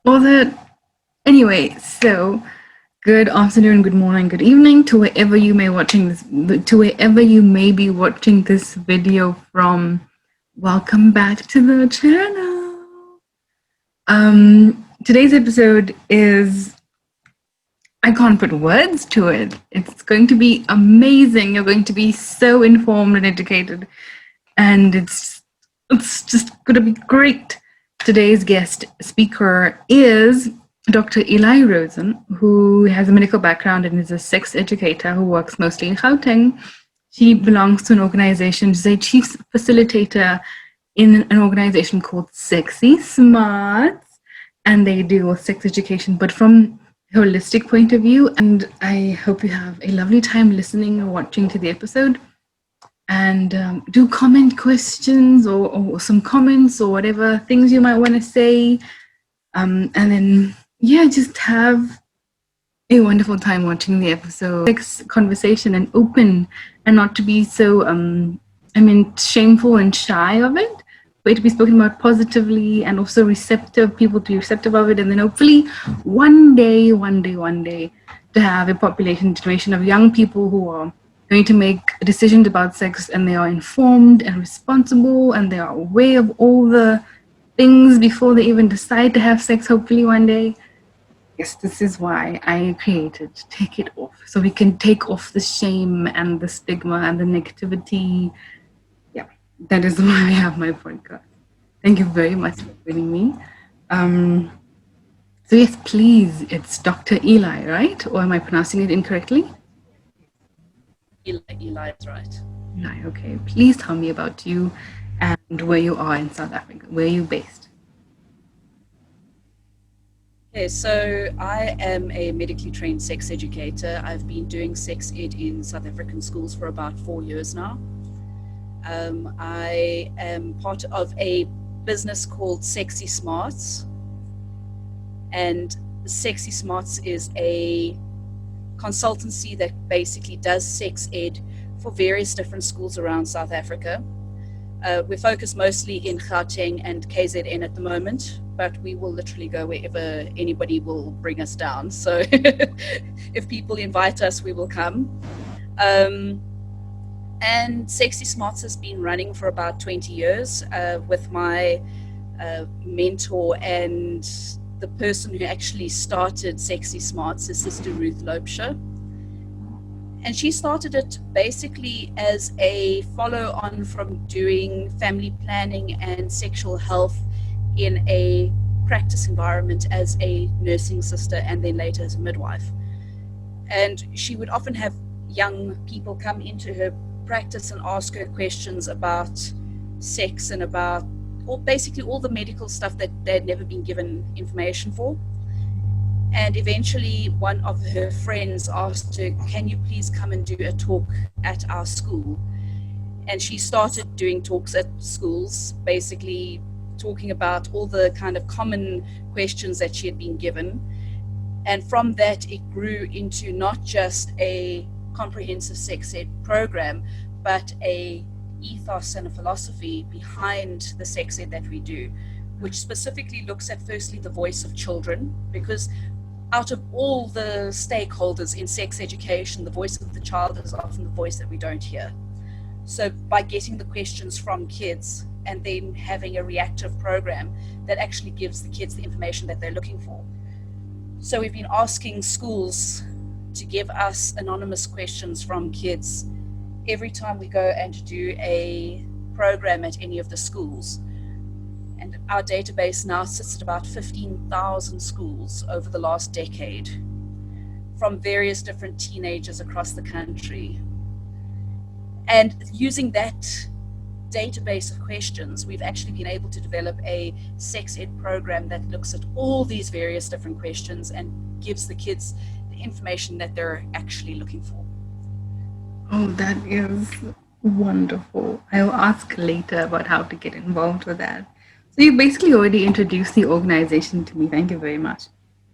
Well, that anyway. So, good afternoon, good morning, good evening to wherever you may watching this. To wherever you may be watching this video from. Welcome back to the channel. Today's episode is. I can't put words to it. It's going to be amazing. You're going to be so informed and educated, and it's just going to be great. Today's guest speaker is Dr. Eli Rosen, who has a medical background and is a sex educator who works mostly in Gauteng. She belongs to an organization, she's a chief facilitator in an organization called Sexy Smarts, and they deal with sex education, but from a holistic point of view. And I hope you have a lovely time listening or watching to the episode. And do comment questions or some comments or whatever things you might want to say. And then, yeah, just have a wonderful time watching the episode. Sex conversation and open, and not to be so, shameful and shy of it, but to be spoken about positively and also receptive, people to be receptive of it. And then hopefully one day, to have a population generation of young people who are going to make decisions about sex, and they are informed and responsible, and they are aware of all the things before they even decide to have sex, hopefully one day. Yes, this is why I created Take It Off, so we can take off the shame and the stigma and the negativity. Yeah, that is why I have my podcast. Thank you very much for joining me. So yes, please, it's Dr. Eli, right? Or am I pronouncing it incorrectly? Eli is right. Eli, okay. Please tell me about you and where you are in South Africa. Where are you based? Okay, so I am a medically trained sex educator. I've been doing sex ed in South African schools for about 4 years now. I am part of a business called Sexy Smarts, and Sexy Smarts is a consultancy that basically does sex ed for various different schools around South Africa. We focus mostly in Gauteng and KZN at the moment, but we will literally go wherever anybody will bring us down. So if people invite us, we will come. And Sexy Smarts has been running for about 20 years with my mentor and the person who actually started Sexy Smarts, is Sister Ruth Loubser. And she started it basically as a follow-on from doing family planning and sexual health in a practice environment as a nursing sister and then later as a midwife. And she would often have young people come into her practice and ask her questions about sex and about basically all the medical stuff that they'd never been given information for. And eventually one of her friends asked her, can you please come and do a talk at our school? And she started doing talks at schools, basically talking about all the kind of common questions that she had been given. And from that, it grew into not just a comprehensive sex ed program, but a ethos and a philosophy behind the sex ed that we do, which specifically looks at firstly the voice of children, because out of all the stakeholders in sex education, the voice of the child is often the voice that we don't hear. So by getting the questions from kids and then having a reactive program that actually gives the kids the information that they're looking for. So we've been asking schools to give us anonymous questions from kids every time we go and do a program at any of the schools. And our database now sits at about 15,000 schools over the last decade from various different teenagers across the country. And using that database of questions, we've actually been able to develop a sex ed program that looks at all these various different questions and gives the kids the information that they're actually looking for. Oh, that is wonderful. I'll ask later about how to get involved with that. So you basically already introduced the organization to me. Thank you very much.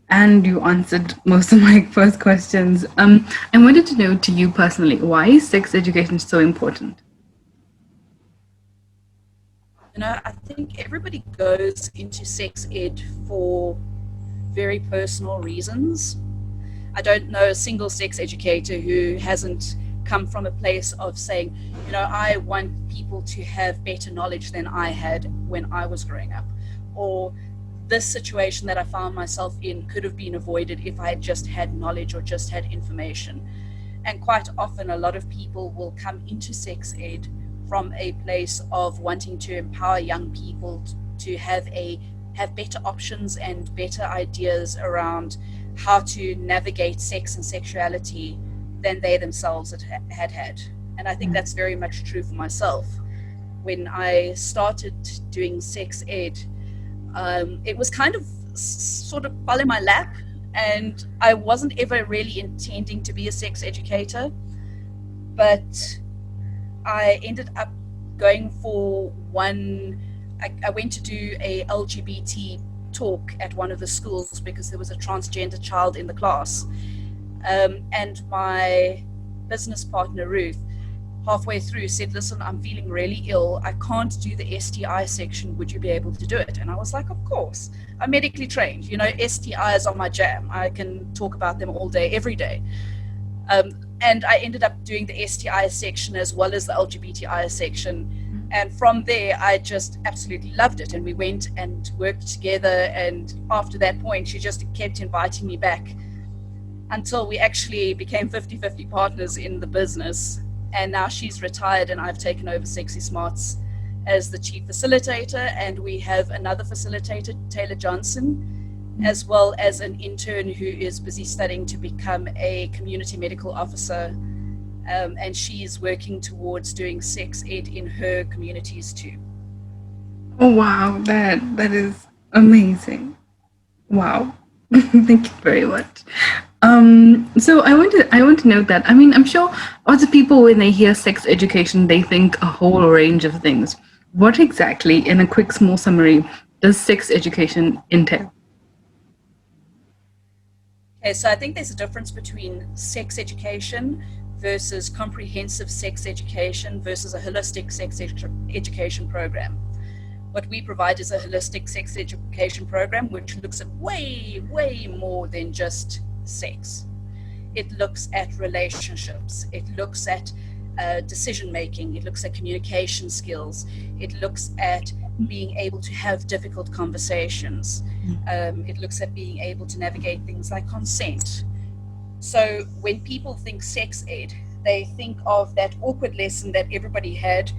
And you answered most of my first questions. I wanted to know to you personally, why is sex education so important? I think everybody goes into sex ed for very personal reasons. I don't know a single sex educator who hasn't come from a place of saying, you know, I want people to have better knowledge than I had when I was growing up, or this situation that I found myself in could have been avoided if I had just had knowledge or just had information. And quite often a lot of people will come into sex ed from a place of wanting to empower young people to have better options and better ideas around how to navigate sex and sexuality than they themselves had. And I think that's very much true for myself. When I started doing sex ed, it was kind of sort of fell in my lap, and I wasn't ever really intending to be a sex educator, but I ended up going for one. I went to do a LGBT talk at one of the schools because there was a transgender child in the class, and my business partner Ruth halfway through said, listen, I'm feeling really ill, I can't do the STI section, would you be able to do it? And I was like, of course, I'm medically trained, you know, STIs are my jam, I can talk about them all day every day. And I ended up doing the STI section as well as the LGBTI section, and from there I just absolutely loved it, and we went and worked together, and after that point she just kept inviting me back until we actually became 50-50 partners in the business. And now she's retired and I've taken over Sexy Smarts as the chief facilitator, and we have another facilitator, Taylor Johnson, as well as an intern who is busy studying to become a community medical officer, and she's working towards doing sex ed in her communities too. Oh wow, that is amazing. Wow. Thank you very much. So I want to note that, I mean, I'm sure lots of people, when they hear sex education, they think a whole range of things. What exactly, in a quick small summary, does sex education entail? Okay, so I think there's a difference between sex education versus comprehensive sex education versus a holistic sex education program. What we provide is a holistic sex education program, which looks at way, way more than just sex. It looks at relationships. It looks at decision making. It looks at communication skills. It looks at being able to have difficult conversations. It looks at being able to navigate things like consent. So when people think sex ed, they think of that awkward lesson that everybody had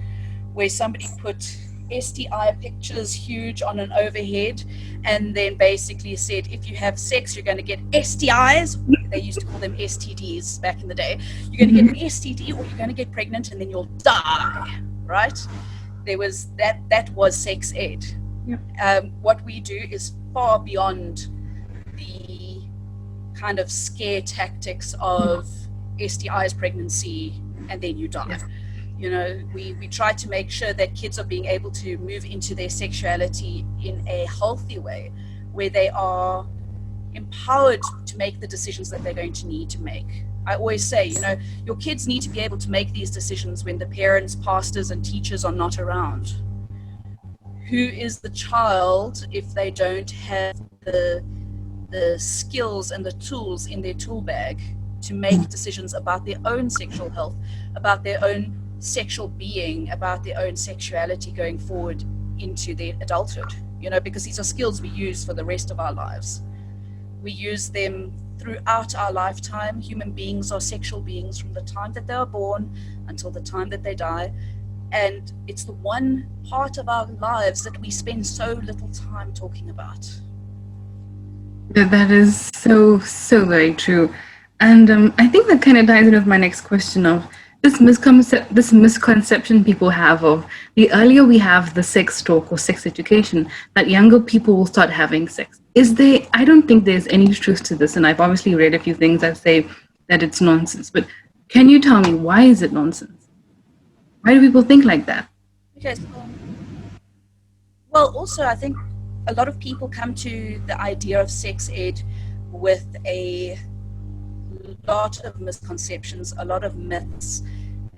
where somebody put STI pictures huge on an overhead and then basically said, if you have sex, you're going to get STIs. They used to call them STDs back in the day. You're going to get an STD or you're going to get pregnant and then you'll die, right? There was that was sex ed. Yep. What we do is far beyond the kind of scare tactics of STIs, pregnancy, and then you die. Yeah. You know, we try to make sure that kids are being able to move into their sexuality in a healthy way, where they are empowered to make the decisions that they're going to need to make. I always say, you know, your kids need to be able to make these decisions when the parents, pastors, and teachers are not around. Who is the child if they don't have the skills and the tools in their tool bag to make decisions about their own sexual health, about their own sexual being, about their own sexuality going forward into their adulthood, you know, because these are skills we use for the rest of our lives. We use them throughout our lifetime. Human beings are sexual beings from the time that they are born until the time that they die. And it's the one part of our lives that we spend so little time talking about. That is so very true. And I think that kind of ties in with my next question of this misconception people have of the earlier we have the sex talk or sex education, that younger people will start having sex. I don't think there's any truth to this, and I've obviously read a few things that say that it's nonsense, but can you tell me, why is it nonsense? Why do people think like that? Okay, well, also I think a lot of people come to the idea of sex ed with a lot of misconceptions, a lot of myths,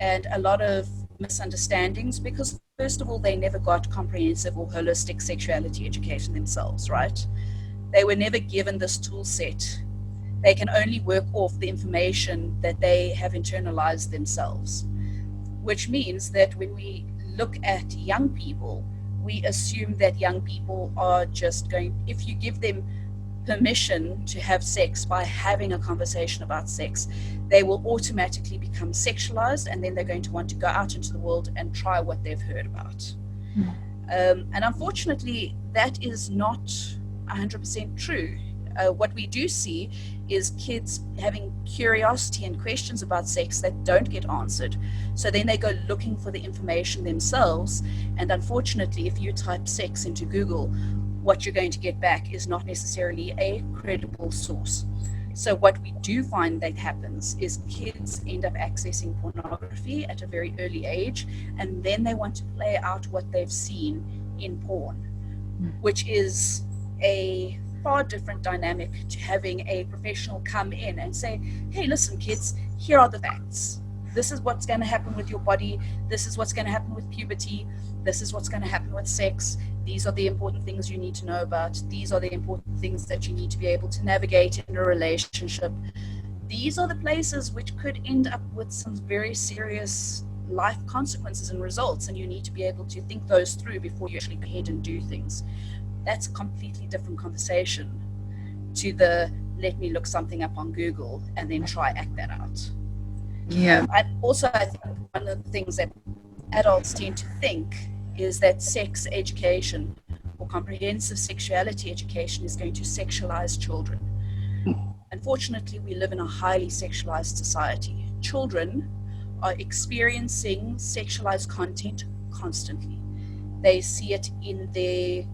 and a lot of misunderstandings, because first of all, they never got comprehensive or holistic sexuality education themselves, right? They were never given this tool set. They can only work off the information that they have internalized themselves, which means that when we look at young people, we assume that young people are just going, if you give them permission to have sex by having a conversation about sex, they will automatically become sexualized, and then they're going to want to go out into the world and try what they've heard about. And unfortunately, that is not 100% true. What we do see is kids having curiosity and questions about sex that don't get answered. So then they go looking for the information themselves. And unfortunately, if you type sex into Google, what you're going to get back is not necessarily a credible source. So what we do find that happens is kids end up accessing pornography at a very early age, and then they want to play out what they've seen in porn, which is a far different dynamic to having a professional come in and say, hey, listen, kids, here are the facts. This is what's going to happen with your body. This is what's going to happen with puberty. This is what's going to happen with sex. These are the important things you need to know about. These are the important things that you need to be able to navigate in a relationship. These are the places which could end up with some very serious life consequences and results, and you need to be able to think those through before you actually go ahead and do things. That's a completely different conversation to the let me look something up on Google and then try act that out. Yeah. I think one of the things that adults tend to think is that sex education or comprehensive sexuality education is going to sexualize children. Unfortunately, we live in a highly sexualized society. Children are experiencing sexualized content constantly. They see it in their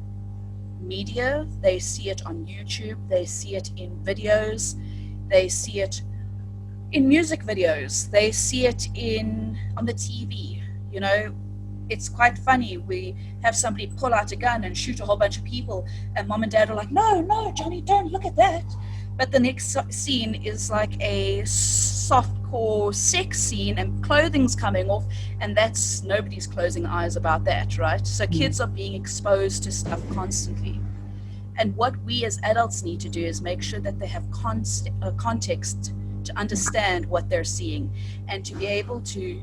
media, they see it on YouTube, they see it in videos, they see it in music videos, they see it on the TV. You know, it's quite funny. We have somebody pull out a gun and shoot a whole bunch of people, and mom and dad are like, no, Johnny, don't look at that. But the next scene is like a softcore sex scene and clothing's coming off, and that's nobody's closing eyes about that, right? So kids are being exposed to stuff constantly. And what we as adults need to do is make sure that they have context to understand what they're seeing and to be able to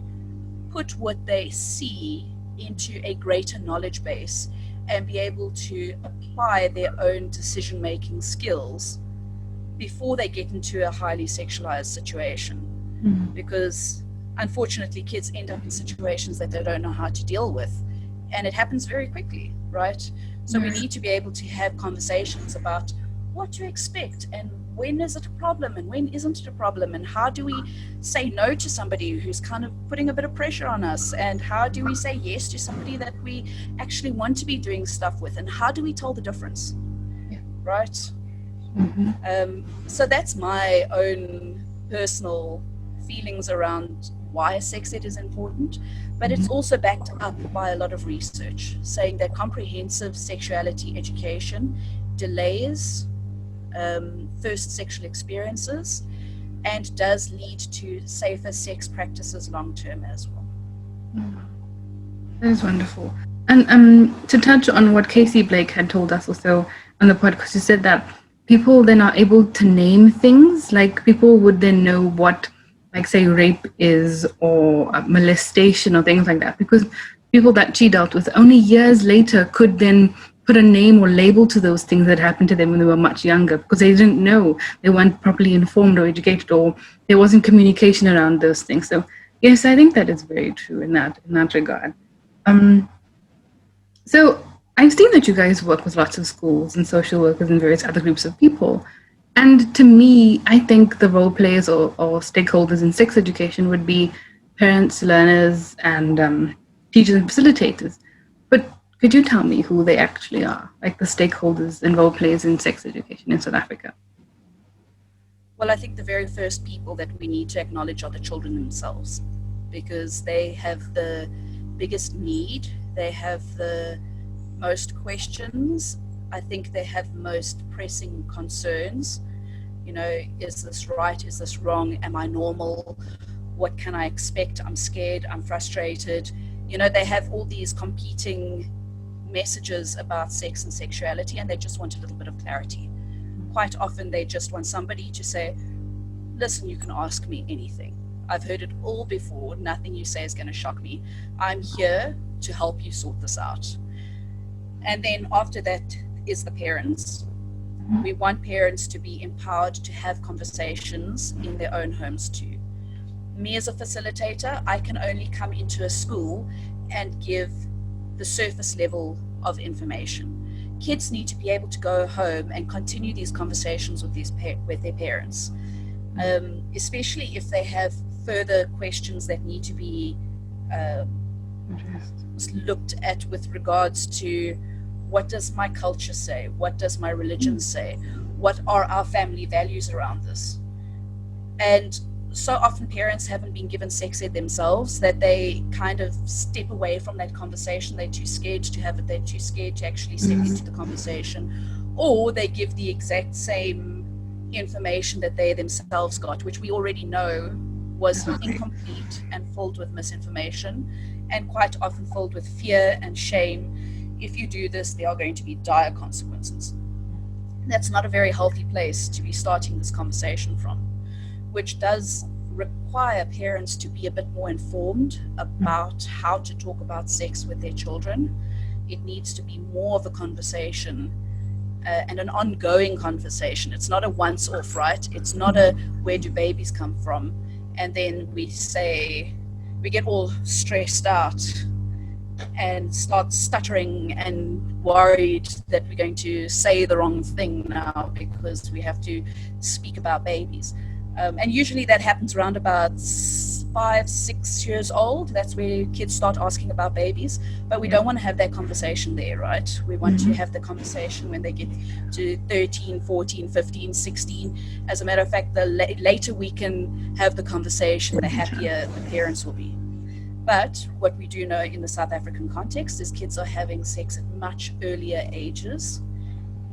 put what they see into a greater knowledge base and be able to apply their own decision-making skills before they get into a highly sexualized situation. Because unfortunately kids end up in situations that they don't know how to deal with, and it happens very quickly, right? So we need to be able to have conversations about what to expect and when is it a problem and when isn't it a problem, and how do we say no to somebody who's kind of putting a bit of pressure on us, and how do we say yes to somebody that we actually want to be doing stuff with, and how do we tell the difference, right? So that's my own personal feelings around why sex ed is important, but it's also backed up by a lot of research saying that comprehensive sexuality education delays first sexual experiences and does lead to safer sex practices long term as well. That is wonderful. And to touch on what Casey Blake had told us also on the podcast, she said that people then are able to name things, like people would then know what, like say rape is or molestation or things like that, because people that she dealt with only years later could then put a name or label to those things that happened to them when they were much younger, because they didn't know, they weren't properly informed or educated, or there wasn't communication around those things. So yes, I think that is very true in that regard. So I've seen that you guys work with lots of schools and social workers and various other groups of people. And to me, I think the role players or stakeholders in sex education would be parents, learners, and teachers and facilitators. But could you tell me who they actually are, like the stakeholders and role players in sex education in South Africa? Well, I think the very first people that we need to acknowledge are the children themselves, because they have the biggest need, they have the most questions, I think they have most pressing concerns. You know, is this right? Is this wrong? Am I normal? What can I expect? I'm scared, I'm frustrated. You know, they have all these competing messages about sex and sexuality, and they just want a little bit of clarity. quite often they just want somebody to say, listen, you can ask me anything. I've heard it all before. Nothing you say is going to shock me. I'm here to help you sort this out. And then after that is the parents. We want parents to be empowered to have conversations in their own homes too. Me as a facilitator, I can only come into a school and give the surface level of information. Kids need to be able to go home and continue these conversations with their parents, especially if they have further questions that need to be looked at with regards to what does my culture say? What does my religion say? What are our family values around this? And so often parents haven't been given sex ed themselves that they kind of step away from that conversation. They're too scared to have it. They're too scared to actually step into the conversation, or they give the exact same information that they themselves got, which we already know was incomplete and filled with misinformation, and quite often filled with fear and shame. If you do this, there are going to be dire consequences. That's not a very healthy place to be starting this conversation from, which does require parents to be a bit more informed about how to talk about sex with their children. It needs to be more of a conversation and an ongoing conversation. It's not a once-off, right? It's not a where do babies come from? And then we get all stressed out and start stuttering and worried that we're going to say the wrong thing now because we have to speak about babies. And usually that happens around about 5-6 years old. That's where kids start asking about babies. But we don't want to have that conversation there, right? We want to have the conversation when they get to 13, 14, 15, 16. As a matter of fact, the later we can have the conversation, the happier the parents will be. But what we do know in the South African context is kids are having sex at much earlier ages.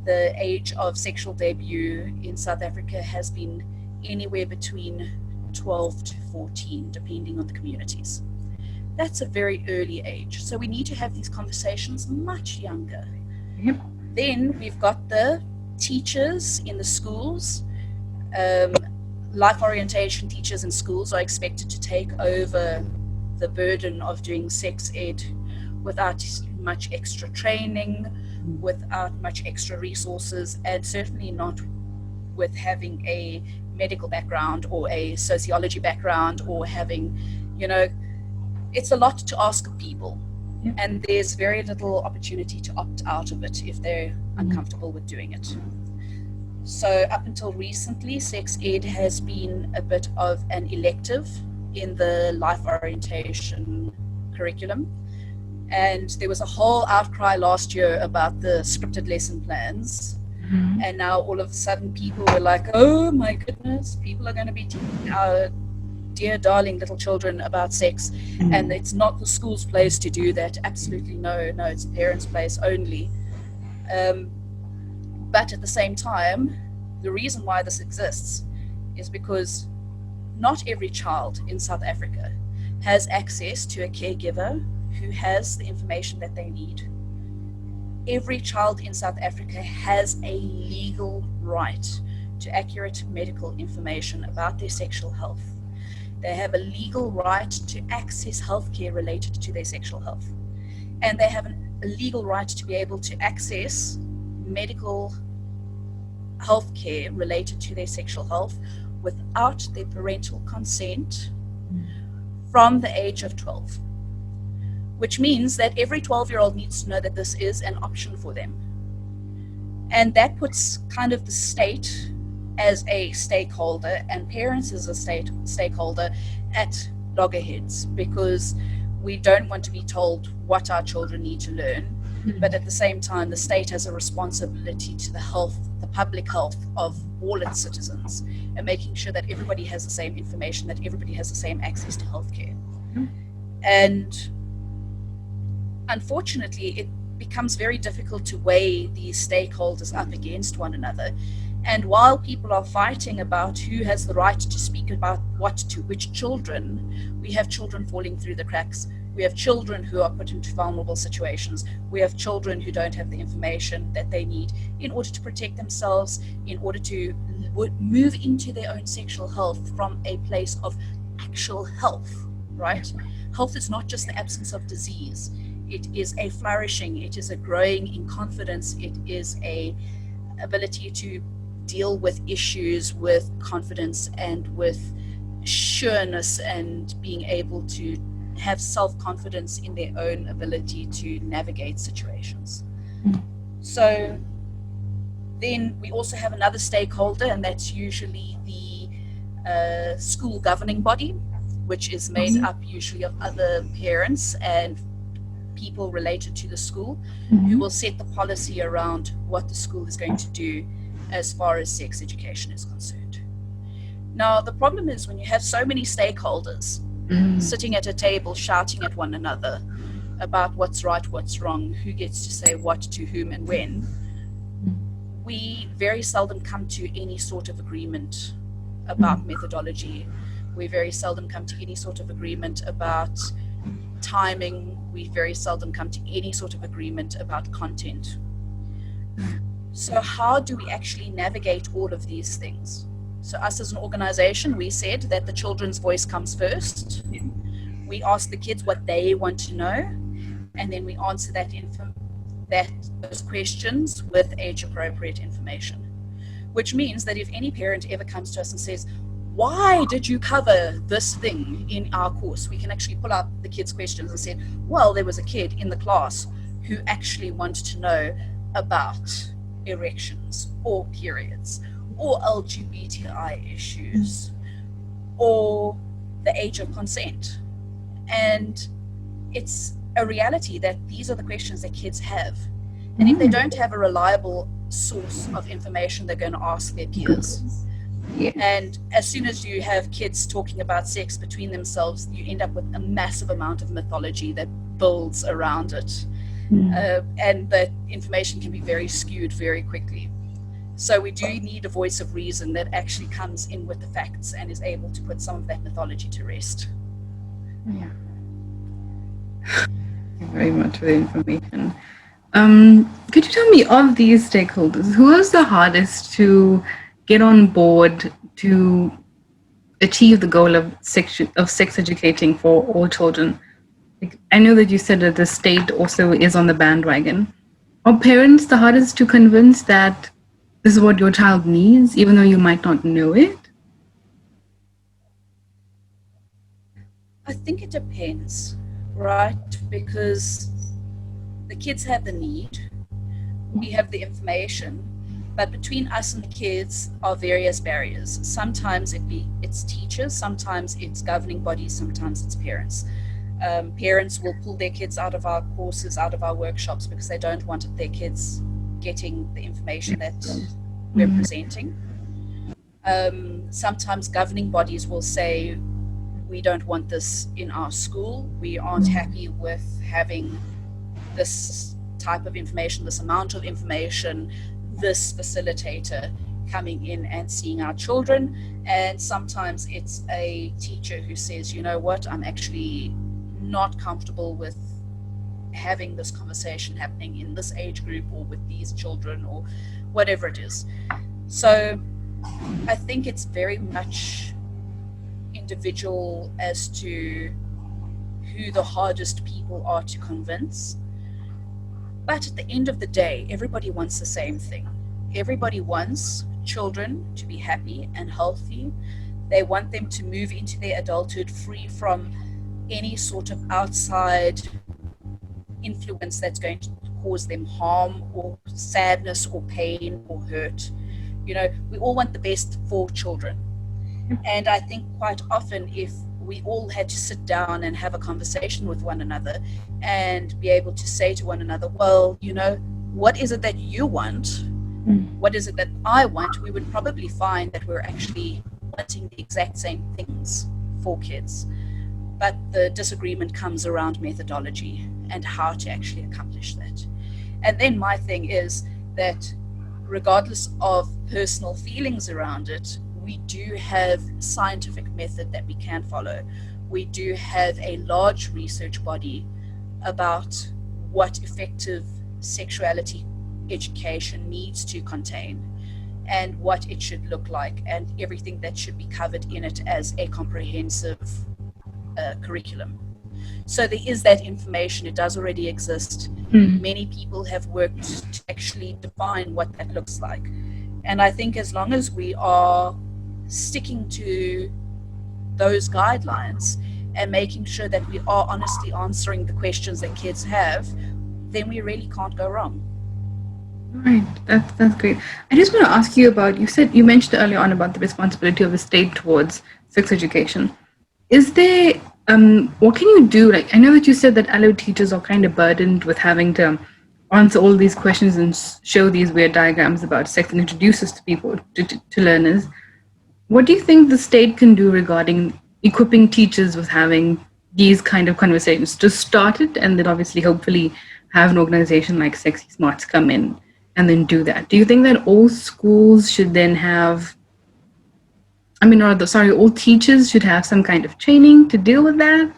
The age of sexual debut in South Africa has been anywhere between 12 to 14, depending on the communities. That's a very early age. So we need to have these conversations much younger. Yep. Then we've got the teachers in the schools. Life orientation teachers in schools are expected to take over the burden of doing sex ed without much extra training, without much extra resources, and certainly not with having a medical background or a sociology background or having, it's a lot to ask of people. Yeah. And there's very little opportunity to opt out of it if they're uncomfortable with doing it. So up until recently, sex ed has been a bit of an elective in the life orientation curriculum. And there was a whole outcry last year about the scripted lesson plans. And now all of a sudden people were like, oh my goodness, people are going to be teaching our dear darling little children about sex. And it's not the school's place to do that. Absolutely no, it's the parents' place only. But at the same time, the reason why this exists is because not every child in South Africa has access to a caregiver who has the information that they need. Every child in South Africa has a legal right to accurate medical information about their sexual health. They have a legal right to access healthcare related to their sexual health. And they have a legal right to be able to access medical healthcare related to their sexual health without their parental consent from the age of 12. Which means that every 12-year-old needs to know that this is an option for them. And that puts kind of the state as a stakeholder and parents as a stakeholder at loggerheads, because we don't want to be told what our children need to learn, but at the same time, the state has a responsibility to the public health of all its citizens, and making sure that everybody has the same information, that everybody has the same access to healthcare. And unfortunately, it becomes very difficult to weigh these stakeholders up against one another. And while people are fighting about who has the right to speak about what to which children, we have children falling through the cracks We have children who are put into vulnerable situations. We have children who don't have the information that they need in order to protect themselves, in order to move into their own sexual health from a place of actual health, right? Health is not just the absence of disease. It is a flourishing, it is a growing in confidence, it is a ability to deal with issues with confidence and with sureness, and being able to have self-confidence in their own ability to navigate situations. So then we also have another stakeholder, and that's usually the school governing body, which is made up usually of other parents and people related to the school, who will set the policy around what the school is going to do as far as sex education is concerned. Now, the problem is when you have so many stakeholders sitting at a table shouting at one another about what's right, what's wrong, who gets to say what to whom and when, we very seldom come to any sort of agreement about methodology. We very seldom come to any sort of agreement about timing. We very seldom come to any sort of agreement about content. So how do we actually navigate all of these things? So us as an organization, we said that the children's voice comes first. We ask the kids what they want to know, and then we answer those questions with age-appropriate information. Which means that if any parent ever comes to us and says, why did you cover this thing in our course? We can actually pull out the kids' questions and say, well, there was a kid in the class who actually wanted to know about erections or periods or LGBTI issues or the age of consent. And it's a reality that these are the questions that kids have. And if they don't have a reliable source of information, they're going to ask their peers. And as soon as you have kids talking about sex between themselves, you end up with a massive amount of mythology that builds around it. And that information can be very skewed very quickly. So we do need a voice of reason that actually comes in with the facts and is able to put some of that mythology to rest. Yeah. Thank you very much for the information. Could you tell me, of these stakeholders, who was the hardest to get on board to achieve the goal of sex educating for all children? Like, I know that you said that the state also is on the bandwagon. Are parents the hardest to convince that this is what your child needs, even though you might not know it? I think it depends, right? Because the kids have the need, we have the information, but between us and the kids are various barriers. Sometimes it's teachers, sometimes it's governing bodies, sometimes it's parents. Parents will pull their kids out of our courses, out of our workshops, because they don't want their kids getting the information that we're presenting. Sometimes governing bodies will say, we don't want this in our school. We aren't happy with having this type of information, this amount of information, this facilitator coming in and seeing our children. And sometimes it's a teacher who says, you know what, I'm actually not comfortable with having this conversation happening in this age group or with these children or whatever it is. So I think it's very much individual as to who the hardest people are to convince. But at the end of the day, everybody wants the same thing. Everybody wants children to be happy and healthy. They want them to move into their adulthood free from any sort of outside influence that's going to cause them harm or sadness or pain or hurt. You know, we all want the best for children. And I think quite often, if we all had to sit down and have a conversation with one another and be able to say to one another, well, you know, what is it that you want? What is it that I want? We would probably find that we're actually wanting the exact same things for kids. But the disagreement comes around methodology and how to actually accomplish that. And then my thing is that regardless of personal feelings around it, we do have scientific method that we can follow, we do have a large research body about what effective sexuality education needs to contain and what it should look like and everything that should be covered in it as a comprehensive curriculum. So there is that information, it does already exist. Many people have worked to actually define what that looks like. And I think as long as we are sticking to those guidelines and making sure that we are honestly answering the questions that kids have, then we really can't go wrong. Right, that's great. I just want to ask you about, you mentioned earlier on about the responsibility of the state towards sex education. Is there, what can you do? Like, I know that you said that allo teachers are kind of burdened with having to answer all these questions and show these weird diagrams about sex and introduce us to people, to learners. What do you think the state can do regarding equipping teachers with having these kind of conversations to start it, and then obviously hopefully have an organization like Sexy Smarts come in and then do that? Do you think that all schools should then have, all teachers should have some kind of training to deal with that,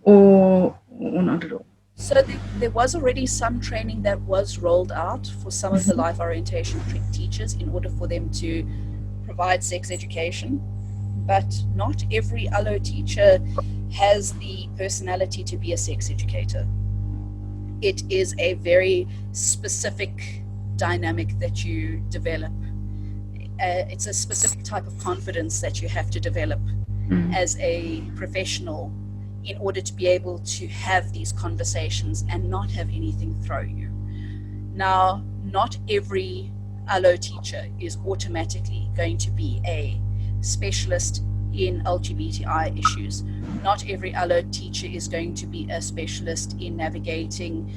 or not at all? So there was already some training that was rolled out for some of the life orientation teachers in order for them to provide sex education, but not every allo teacher has the personality to be a sex educator. It is a very specific dynamic that you develop. It's a specific type of confidence that you have to develop as a professional in order to be able to have these conversations and not have anything throw you. Now, not every allo teacher is automatically going to be a specialist in LGBTI issues. Not every allo teacher is going to be a specialist in navigating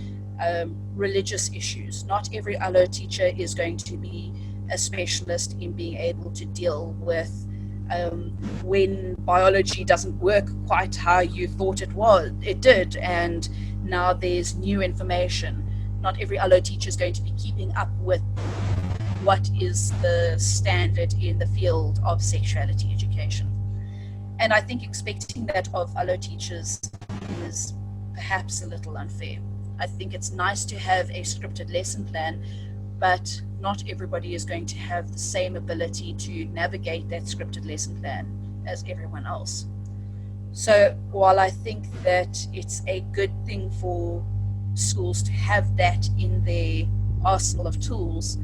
religious issues. Not every allo teacher is going to be a specialist in being able to deal with when biology doesn't work quite how you thought it did, and now there's new information. Not every allo teacher is going to be keeping up with what is the standard in the field of sexuality education. And I think expecting that of allo teachers is perhaps a little unfair. I think it's nice to have a scripted lesson plan, but not everybody is going to have the same ability to navigate that scripted lesson plan as everyone else. So while I think that it's a good thing for schools to have that in their arsenal of tools,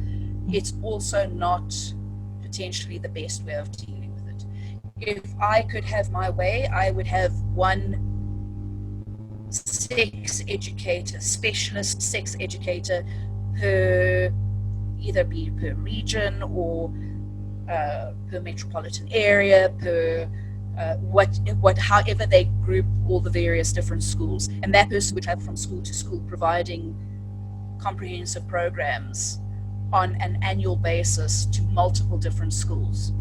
it's also not potentially the best way of dealing with it. If I could have my way, I would have one sex educator, specialist sex educator per either be per region or per metropolitan area, per however they group all the various different schools. And that person would travel from school to school providing comprehensive programs on an annual basis to multiple different schools,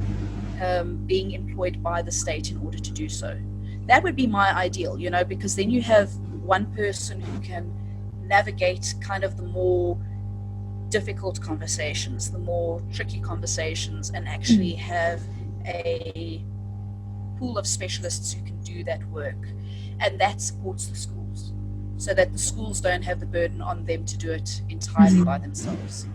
being employed by the state in order to do so. That would be my ideal, because then you have one person who can navigate kind of the more difficult conversations, the more tricky conversations, and actually have a pool of specialists who can do that work. And that supports the schools, so that the schools don't have the burden on them to do it entirely by themselves.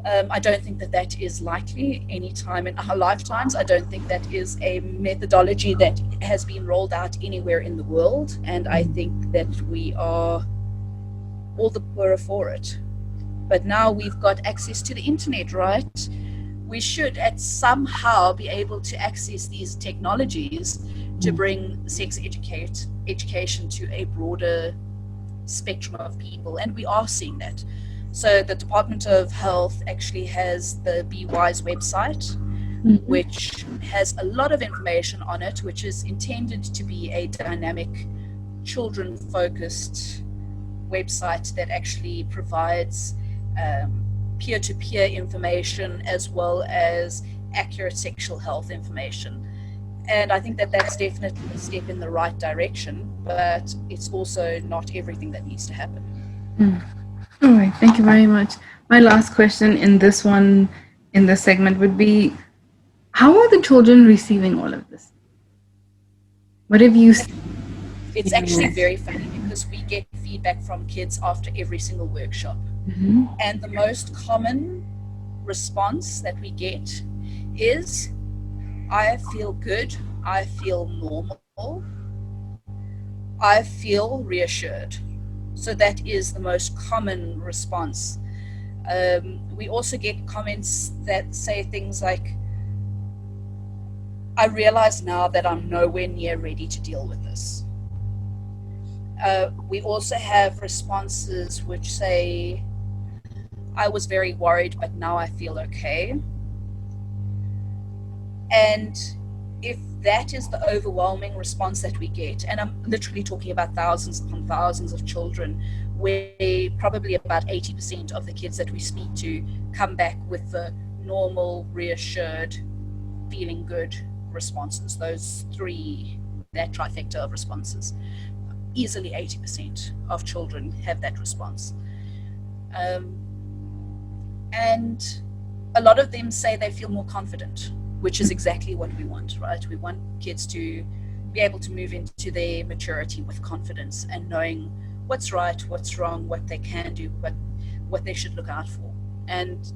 I don't think that is likely any time in our lifetimes. I don't think that is a methodology that has been rolled out anywhere in the world. And I think that we are all the poorer for it. But now we've got access to the internet, right? We should somehow be able to access these technologies to bring sex education to a broader spectrum of people. And we are seeing that. So the Department of Health actually has the Be Wise website, which has a lot of information on it, which is intended to be a dynamic, children-focused website that actually provides peer-to-peer information as well as accurate sexual health information. And I think that that's definitely a step in the right direction, but it's also not everything that needs to happen. All right, thank you very much. My last question in this segment would be, how are the children receiving all of this? What have you It's actually very funny because we get feedback from kids after every single workshop. Mm-hmm. And the most common response that we get is, I feel good, I feel normal, I feel reassured. So that is the most common response. We also get comments that say things like, I realize now that I'm nowhere near ready to deal with this. We also have responses which say, I was very worried, but now I feel okay. And if that is the overwhelming response that we get, and I'm literally talking about thousands upon thousands of children, where probably about 80% of the kids that we speak to come back with the normal, reassured, feeling good responses, those three, that trifecta of responses. Easily 80% of children have that response. And a lot of them say they feel more confident, which is exactly what we want, right? We want kids to be able to move into their maturity with confidence and knowing what's right, what's wrong, what they can do, what they should look out for. And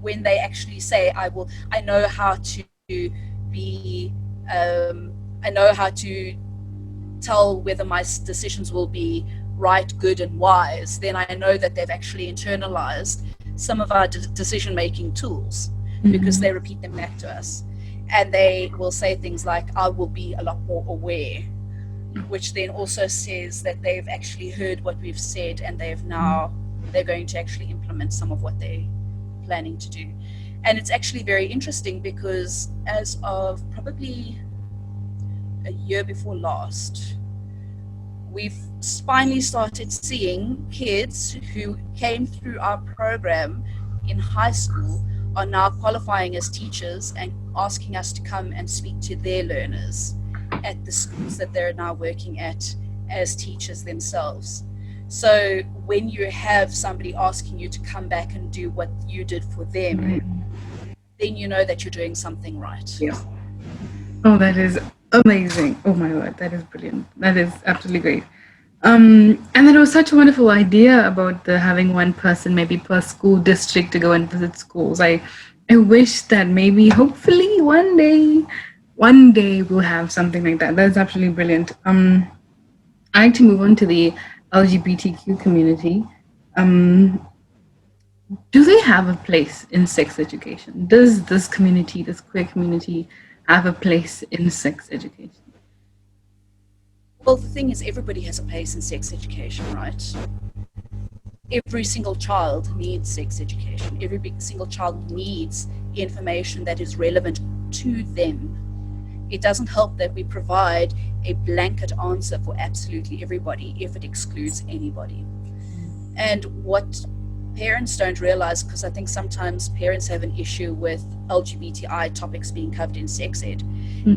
when they actually say, I know how to be, I know how to tell whether my decisions will be right, good, and wise, then I know that they've actually internalized some of our decision-making tools, because they repeat them back to us. And they will say things like, I will be a lot more aware, which then also says that they've actually heard what we've said and they're going to actually implement some of what they're planning to do. And it's actually very interesting because as of probably a year before last, we've finally started seeing kids who came through our program in high school are now qualifying as teachers and asking us to come and speak to their learners at the schools that they're now working at as teachers themselves. So when you have somebody asking you to come back and do what you did for them, then you know that you're doing something right. Yeah. Oh, that is amazing. Oh my God, that is brilliant. That is absolutely great. And that was such a wonderful idea about the having one person maybe per school district to go and visit schools. I wish that maybe hopefully one day we'll have something like that. That's absolutely brilliant. I'd like to move on to the LGBTQ community. Do they have a place in sex education? Does this community, this queer community, have a place in sex education? Well, the thing is, everybody has a place in sex education, right? Every single child needs sex education. Every single child needs information that is relevant to them. It doesn't help that we provide a blanket answer for absolutely everybody if it excludes anybody. And what parents don't realize, because I think sometimes parents have an issue with LGBTI topics being covered in sex ed,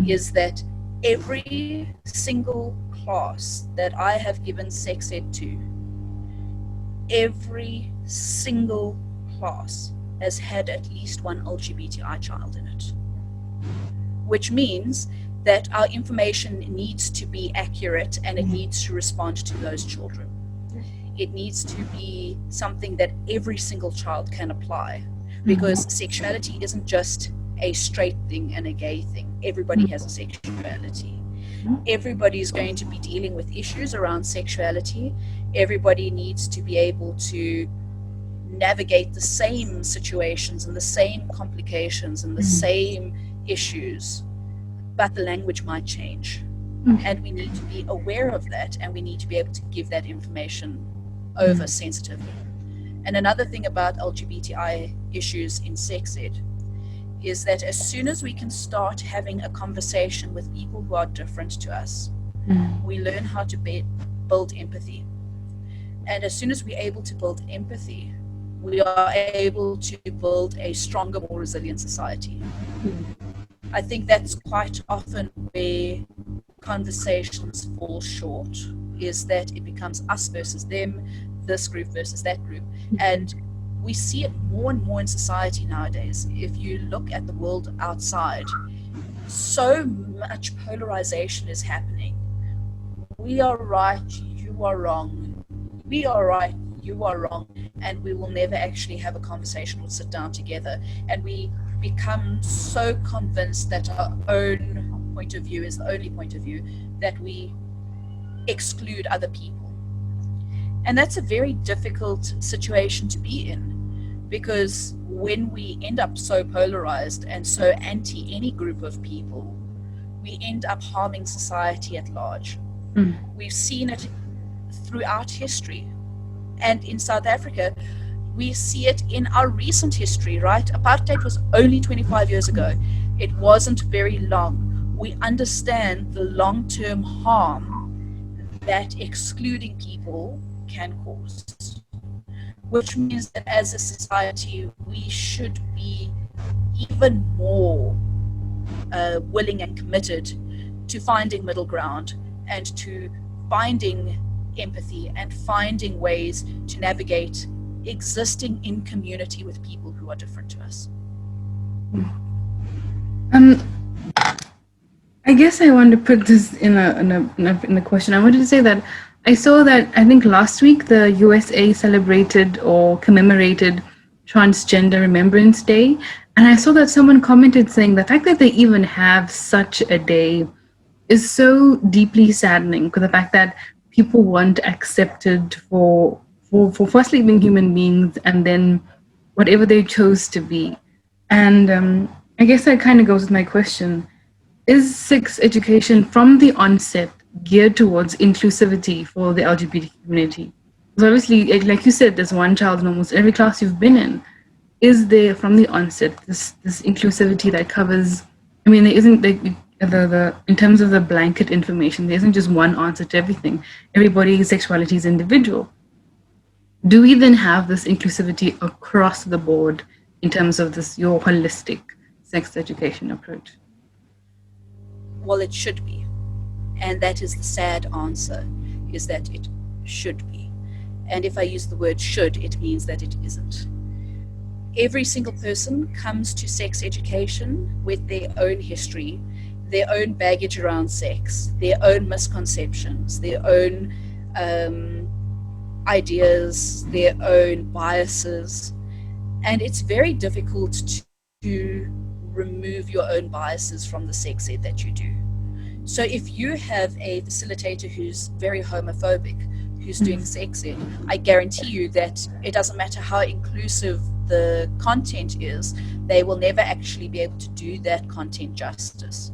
is that every single class that I have given sex ed to, every single class has had at least one LGBTI child in it, which means that our information needs to be accurate and it needs to respond to those children. It needs to be something that every single child can apply, because sexuality isn't just a straight thing and a gay thing. Everybody has a sexuality. Everybody is going to be dealing with issues around sexuality. Everybody needs to be able to navigate the same situations and the same complications and the same issues, but the language might change. And we need to be aware of that, and we need to be able to give that information over sensitively. And another thing about LGBTI issues in sex ed is that as soon as we can start having a conversation with people who are different to us, we learn how to build empathy. And as soon as we're able to build empathy, we are able to build a stronger, more resilient society. I think that's quite often where conversations fall short, is that it becomes us versus them, this group versus that group. And we see it more and more in society nowadays. If you look at the world outside, so much polarization is happening. We are right, you are wrong. We are right, you are wrong. And we will never actually have a conversation or sit down together. And we become so convinced that our own point of view is the only point of view that we exclude other people. And that's a very difficult situation to be in, because when we end up so polarized and so anti any group of people, we end up harming society at large. We've seen it throughout history. And in South Africa, we see it in our recent history, right? Apartheid was only 25 years ago. It wasn't very long. We understand the long-term harm that excluding people can cause, which means that as a society, we should be even more willing and committed to finding middle ground and to finding empathy and finding ways to navigate existing in community with people who are different to us. I guess I want to put this in a question. I wanted to say that I saw that I think last week the USA celebrated or commemorated Transgender Remembrance Day, and I saw that someone commented saying the fact that they even have such a day is so deeply saddening, because the fact that people weren't accepted for firstly being human beings and then whatever they chose to be. And I guess that kind of goes with my question. Is sex education from the onset geared towards inclusivity for the LGBT community? Because obviously, like you said, there's one child in almost every class you've been in. Is there from the onset this inclusivity that covers? I mean, there isn't the in terms of the blanket information, there isn't just one answer to everything. Everybody's sexuality is individual. Do we then have this inclusivity across the board in terms of this your holistic sex education approach? Well, it should be. And that is the sad answer, is that it should be. And if I use the word should, it means that it isn't. Every single person comes to sex education with their own history, their own baggage around sex, their own misconceptions, their own ideas, their own biases. And it's very difficult to remove your own biases from the sex ed that you do. So if you have a facilitator who's very homophobic, who's doing sex ed, I guarantee you that it doesn't matter how inclusive the content is, they will never actually be able to do that content justice.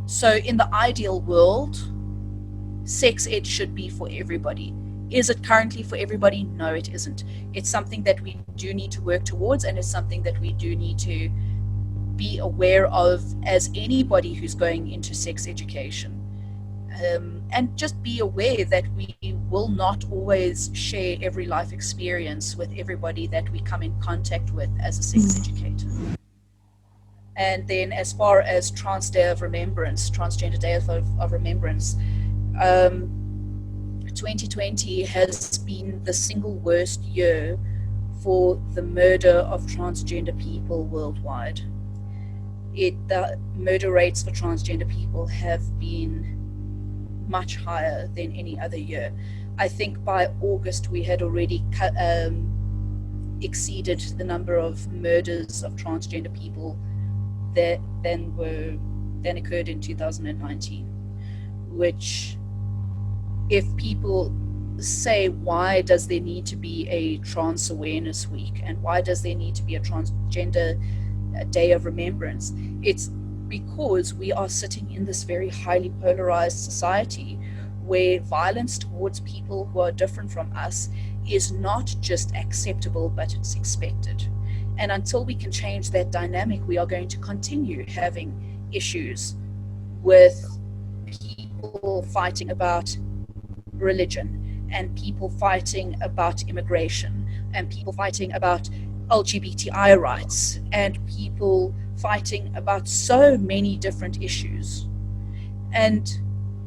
So in the ideal world, sex ed should be for everybody. Is it currently for everybody? No, it isn't. It's something that we do need to work towards, and it's something that we do need to be aware of as anybody who's going into sex education. And just be aware that we will not always share every life experience with everybody that we come in contact with as a sex educator. And then as far as Trans Day of Remembrance, Transgender Day of Remembrance, 2020 has been the single worst year for the murder of transgender people worldwide. The murder rates for transgender people have been much higher than any other year. I think by August we had already exceeded the number of murders of transgender people than occurred in 2019, which, if people say, why does there need to be a trans awareness week and why does there need to be a transgender day of remembrance, it's because we are sitting in this very highly polarized society where violence towards people who are different from us is not just acceptable, but it's expected. And until we can change that dynamic, we are going to continue having issues with people fighting about religion, and people fighting about immigration, and people fighting about LGBTI rights, and people fighting about so many different issues. And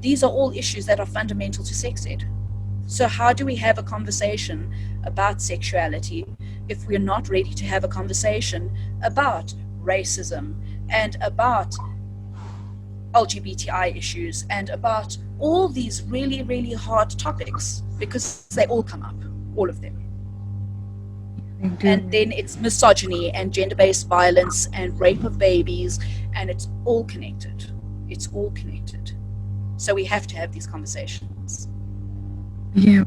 these are all issues that are fundamental to sex ed. So how do we have a conversation about sexuality if we're not ready to have a conversation about racism and about LGBTI issues and about all these really, really hard topics, because they all come up, all of them. And then it's misogyny and gender-based violence and rape of babies, and it's all connected. It's all connected. So we have to have these conversations. Yeah.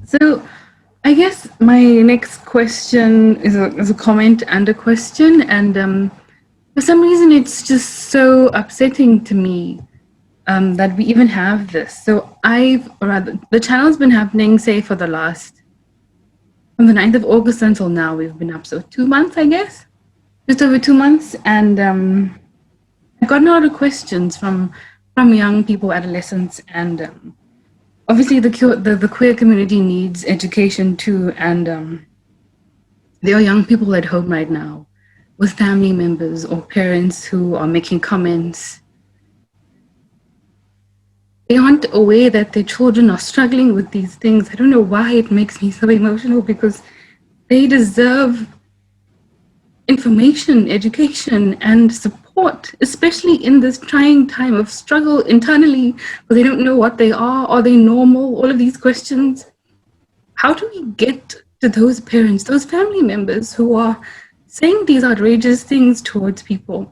So I guess my next question is a comment and a question, and for some reason it's just so upsetting to me that we even have this. So the channel's been happening, say, from the 9th of August until now. We've been up, so 2 months, I guess, just over 2 months, and I've gotten a lot of questions from young people, adolescents, and obviously the queer community needs education too, and there are young people at home right now with family members or parents who are making comments. They aren't aware that their children are struggling with these things. I don't know why it makes me so emotional, because they deserve information, education, and support, especially in this trying time of struggle internally, because they don't know what they are they normal, all of these questions. How do we get to those parents, those family members who are saying these outrageous things towards people?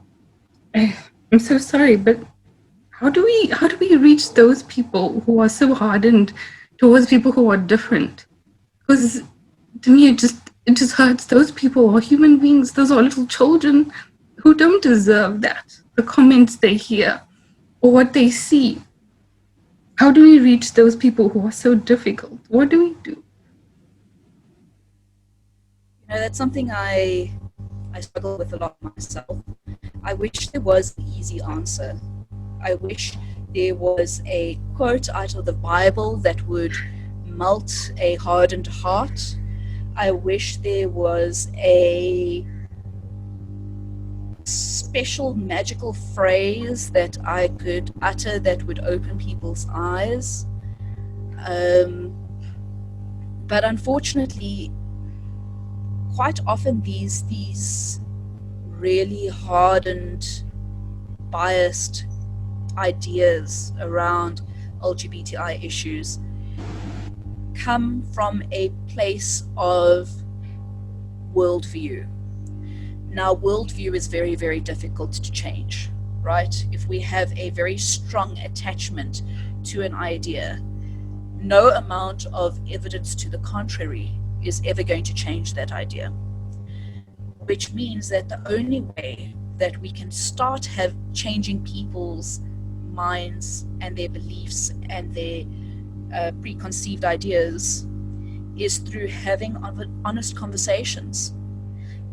I'm so sorry, but how do we reach those people who are so hardened towards people who are different? Because to me, it just hurts. Those people are human beings. Those are little children who don't deserve that, the comments they hear or what they see. How do we reach those people who are so difficult? What do we do? That's something I struggle with a lot myself. I wish there was an easy answer. I wish there was a quote out of the Bible that would melt a hardened heart. I wish there was a special magical phrase that I could utter that would open people's eyes. But unfortunately, quite often these really hardened, biased ideas around LGBTI issues come from a place of worldview. Now, worldview is very, very difficult to change, right? If we have a very strong attachment to an idea, no amount of evidence to the contrary is ever going to change that idea. Which means that the only way that we can start changing people's minds and their beliefs and their preconceived ideas is through having honest conversations,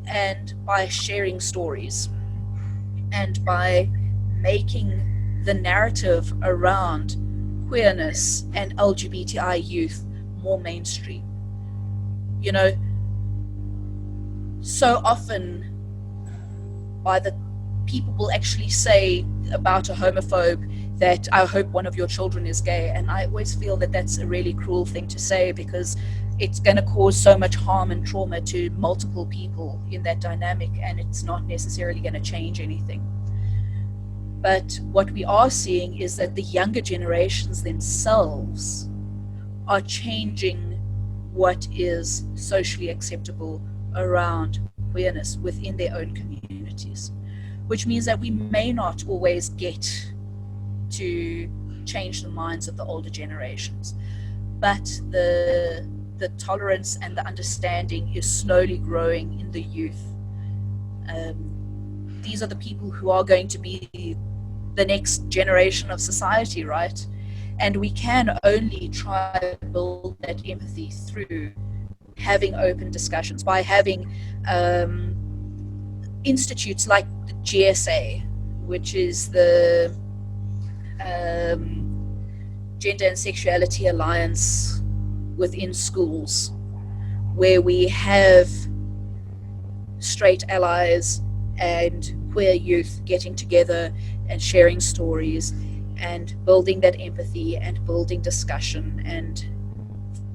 and by sharing stories, and by making the narrative around queerness and LGBTI youth more mainstream. So often the people will actually say about a homophobe that I hope one of your children is gay, and I always feel that that's a really cruel thing to say, because it's going to cause so much harm and trauma to multiple people in that dynamic, and it's not necessarily going to change anything. But what we are seeing is that the younger generations themselves are changing what is socially acceptable around queerness within their own communities, which means that we may not always get to change the minds of the older generations, but the tolerance and the understanding is slowly growing in the youth. These are the people who are going to be the next generation of society, right? And we can only try to build that empathy through having open discussions, by having institutes like the GSA, which is the Gender and Sexuality Alliance within schools, where we have straight allies and queer youth getting together and sharing stories and building that empathy and building discussion and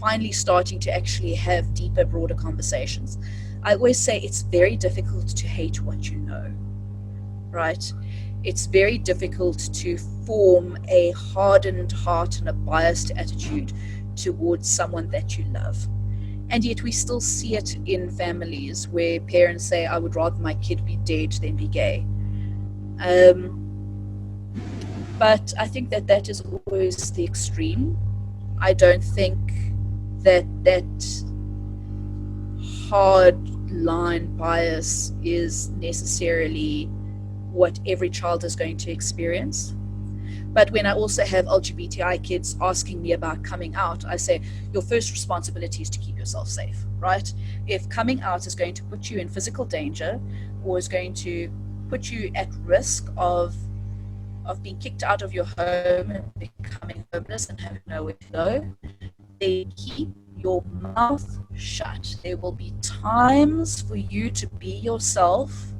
finally starting to actually have deeper, broader conversations. I always say it's very difficult to hate what you know, right? it's very difficult to form a hardened heart and a biased attitude towards someone that you love. And yet we still see it in families where parents say, I would rather my kid be dead than be gay. But I think that that is always the extreme. I don't think that hard line bias is necessarily what every child is going to experience. But when I also have LGBTI kids asking me about coming out, I say, your first responsibility is to keep yourself safe, right? If coming out is going to put you in physical danger or is going to put you at risk of being kicked out of your home and becoming homeless and having nowhere to go, then keep your mouth shut. There will be times for you to be yourself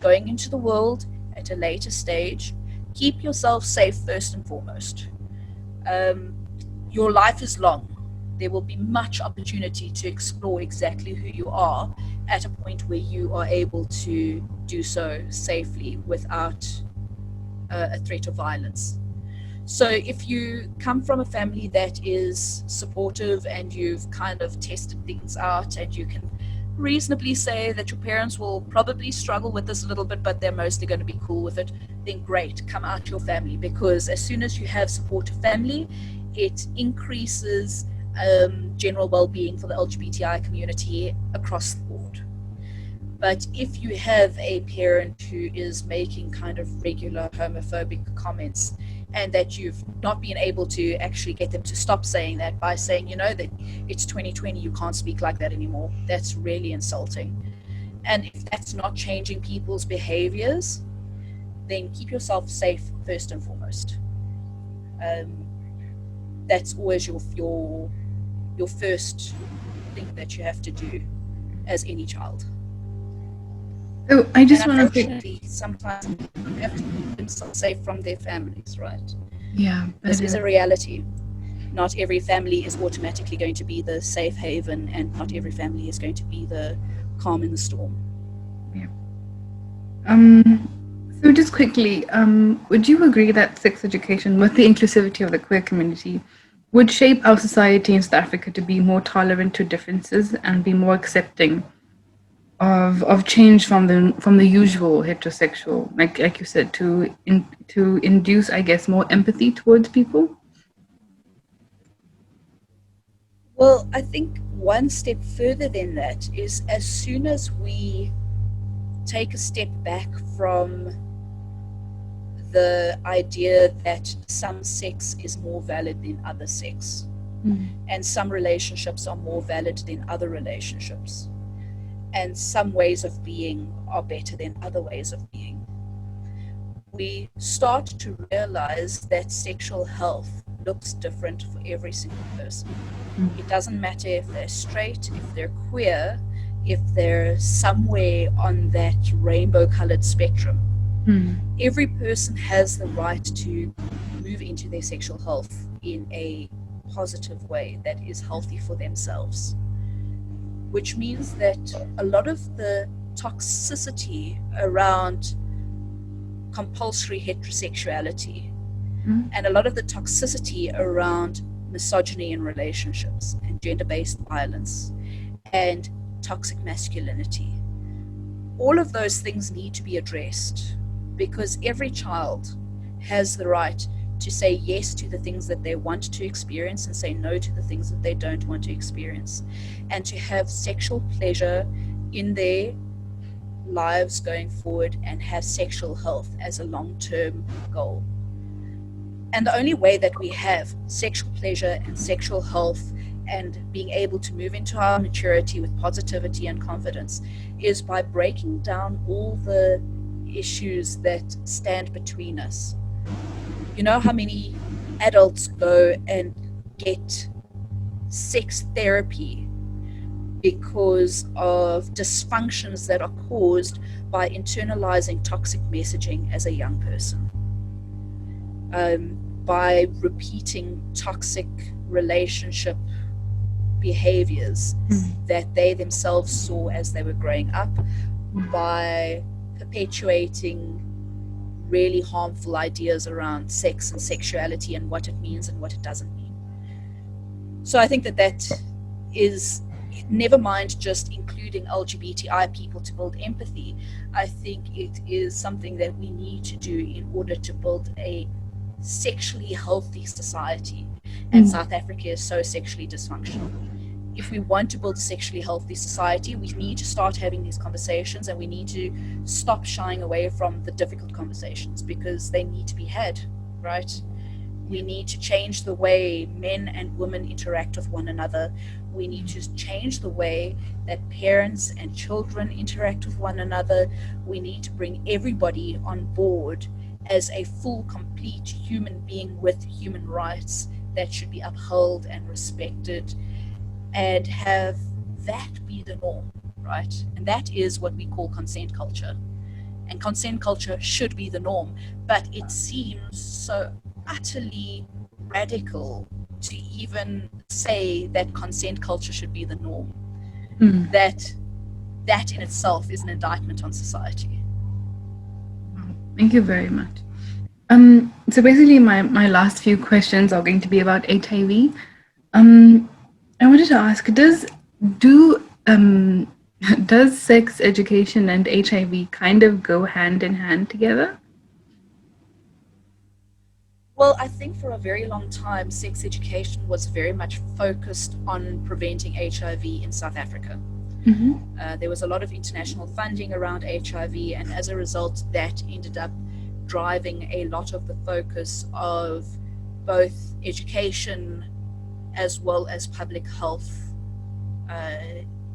going into the world at a later stage. Keep yourself safe first and foremost. Your life is long. There will be much opportunity to explore exactly who you are at a point where you are able to do so safely without a threat of violence. So if you come from a family that is supportive and you've kind of tested things out and you can reasonably say that your parents will probably struggle with this a little bit, but they're mostly going to be cool with it, then great, come out your family, because as soon as you have supportive family, it increases general well-being for the LGBTI community across the board. But if you have a parent who is making kind of regular homophobic comments and that you've not been able to actually get them to stop saying that by saying, you know, that it's 2020, you can't speak like that anymore, that's really insulting. And if that's not changing people's behaviors, then keep yourself safe first and foremost. That's always your first thing that you have to do as any child. Oh, I just And want to say, unfortunately, sometimes you have to keep themselves safe from their families, right? yeah, This is a reality. Not every family is automatically going to be the safe haven, and not every family is going to be the calm in the storm. yeah. So just quickly, would you agree that sex education, with the inclusivity of the queer community, would shape our society in South Africa to be more tolerant to differences and be more accepting of change from the usual heterosexual, like you said, to induce, I guess, more empathy towards people? Well, I think one step further than that is as soon as we take a step back from the idea that some sex is more valid than other sex, and some relationships are more valid than other relationships, and some ways of being are better than other ways of being, we start to realize that sexual health looks different for every single person. It doesn't matter if they're straight, if they're queer, if they're somewhere on that rainbow-colored spectrum. Every person has the right to move into their sexual health in a positive way that is healthy for themselves, which means that a lot of the toxicity around compulsory heterosexuality and a lot of the toxicity around misogyny in relationships and gender-based violence and toxic masculinity, all of those things need to be addressed, because every child has the right to say yes to the things that they want to experience and say no to the things that they don't want to experience, and to have sexual pleasure in their lives going forward and have sexual health as a long-term goal. And the only way that we have sexual pleasure and sexual health and being able to move into our maturity with positivity and confidence is by breaking down all the issues that stand between us. You know how many adults go and get sex therapy because of dysfunctions that are caused by internalizing toxic messaging as a young person, by repeating toxic relationship behaviors that they themselves saw as they were growing up, by perpetuating really harmful ideas around sex and sexuality and what it means and what it doesn't mean. So I think that is, never mind just including LGBTI people to build empathy, I think it is something that we need to do in order to build a sexually healthy society. And South Africa is so sexually dysfunctional. If we want to build a sexually healthy society, we need to start having these conversations, and we need to stop shying away from the difficult conversations, because they need to be had, right? We need to change the way men and women interact with one another. We need to change the way that parents and children interact with one another. We need to bring everybody on board as a full, complete human being with human rights that should be upheld and respected, and have that be the norm, right? And that is what we call consent culture. And consent culture should be the norm, but it seems so utterly radical to even say that consent culture should be the norm. That in itself is an indictment on society. Thank you very much. So basically my last few questions are going to be about HIV. I wanted to ask, does sex education and HIV kind of go hand in hand together? Well, I think for a very long time, sex education was very much focused on preventing HIV in South Africa. There was a lot of international funding around HIV, and as a result, that ended up driving a lot of the focus of both education as well as public health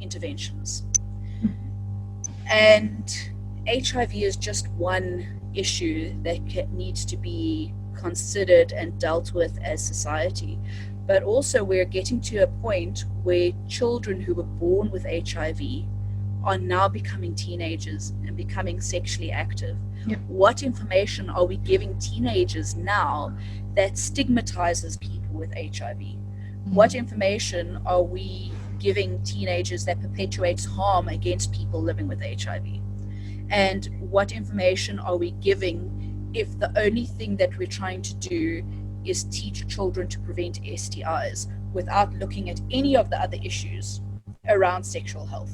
interventions. And HIV is just one issue that needs to be considered and dealt with as society. But also we're getting to a point where children who were born with HIV are now becoming teenagers and becoming sexually active. Yep. What information are we giving teenagers now that stigmatizes people with HIV? What information are we giving teenagers that perpetuates harm against people living with HIV? And what information are we giving if the only thing that we're trying to do is teach children to prevent STIs without looking at any of the other issues around sexual health?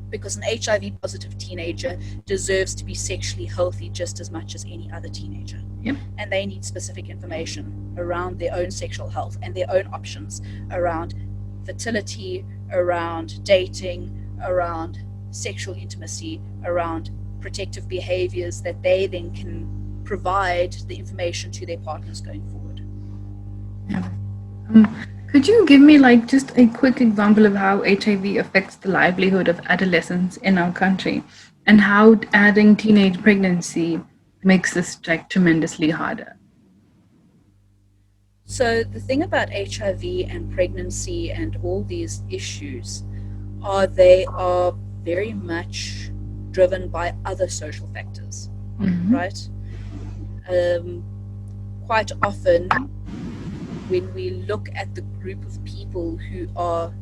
Because an HIV positive teenager deserves to be sexually healthy just as much as any other teenager. Yep. And they need specific information around their own sexual health and their own options around fertility, around dating, around sexual intimacy, around protective behaviors that they then can provide the information to their partners going forward. Yeah. Could you give me just a quick example of how HIV affects the livelihood of adolescents in our country, and how adding teenage pregnancy makes this tremendously harder? So the thing about HIV and pregnancy and all these issues are they are very much driven by other social factors, right? Quite often when we look at the group of people who are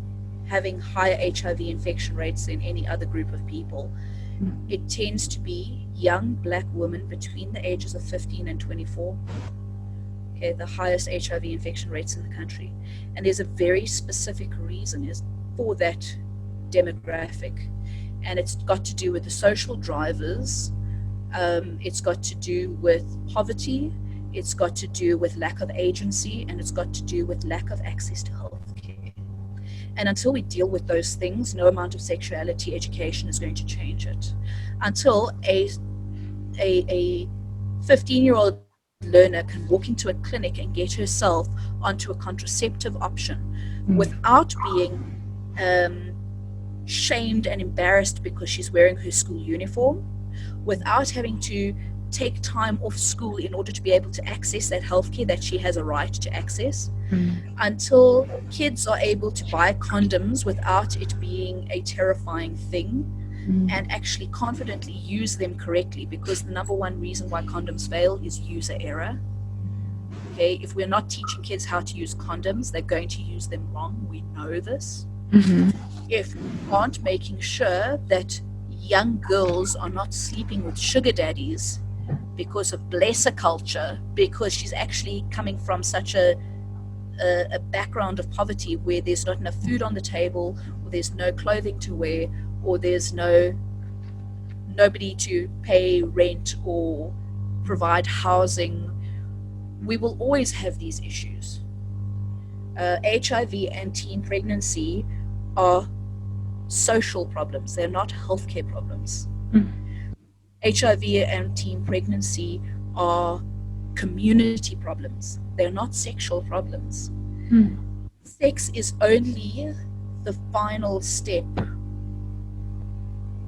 having higher HIV infection rates than any other group of people, it tends to be young Black women between the ages of 15 and 24. Okay, the highest HIV infection rates in the country. And there's a very specific reason for that demographic. And it's got to do with the social drivers. It's got to do with poverty. It's got to do with lack of agency, and it's got to do with lack of access to health care. And until we deal with those things, no amount of sexuality education is going to change it. Until a 15-year-old learner can walk into a clinic and get herself onto a contraceptive option without being shamed and embarrassed because she's wearing her school uniform, without having to take time off school in order to be able to access that healthcare that she has a right to access, until kids are able to buy condoms without it being a terrifying thing, and actually confidently use them correctly, because the number one reason why condoms fail is user error. Okay, if we're not teaching kids how to use condoms, they're going to use them wrong. We know this. If we aren't making sure that young girls are not sleeping with sugar daddies because of blesser culture, because she's actually coming from such a background of poverty where there's not enough food on the table, or there's no clothing to wear, or there's nobody to pay rent or provide housing. We will always have these issues. HIV and teen pregnancy are social problems. They're not healthcare problems. HIV and teen pregnancy are community problems. They're not sexual problems. Sex is only the final step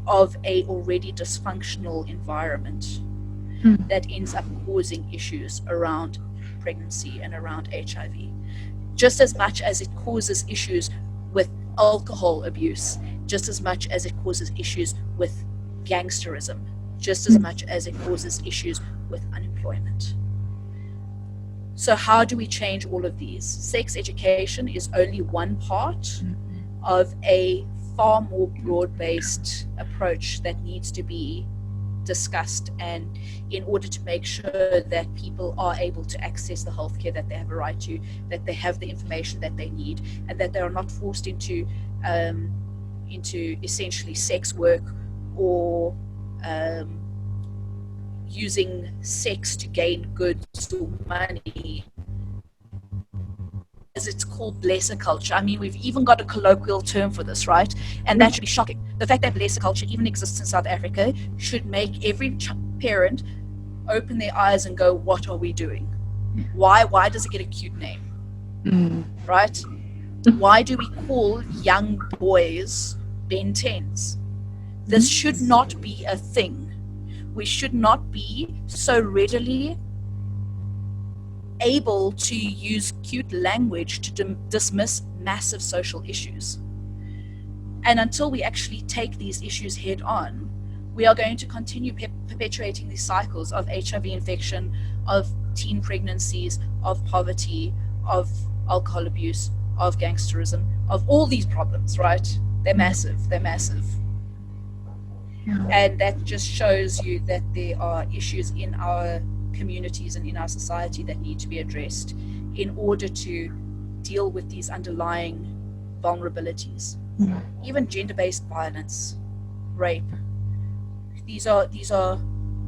of a already dysfunctional environment that ends up causing issues around pregnancy and around HIV. Just as much as it causes issues with alcohol abuse, just as much as it causes issues with gangsterism, just as much as it causes issues with unemployment. So how do we change all of these? Sex education is only one part of a far more broad-based approach that needs to be discussed, and in order to make sure that people are able to access the healthcare that they have a right to, that they have the information that they need, and that they are not forced into essentially sex work or using sex to gain goods or money, as it's called blesser culture. I mean, we've even got a colloquial term for this, right? And that should be shocking. The fact that blesser culture even exists in South Africa should make every parent open their eyes and go, what are we doing? Why does it get a cute name? Right? Why do we call young boys Ben 10s? This should not be a thing. We should not be so readily able to use cute language to dismiss massive social issues. And until we actually take these issues head on, we are going to continue perpetuating these cycles of HIV infection, of teen pregnancies, of poverty, of alcohol abuse, of gangsterism, of all these problems, right? They're massive. Yeah. And that just shows you that there are issues in our communities and in our society that need to be addressed in order to deal with these underlying vulnerabilities. Even gender-based violence, rape, these are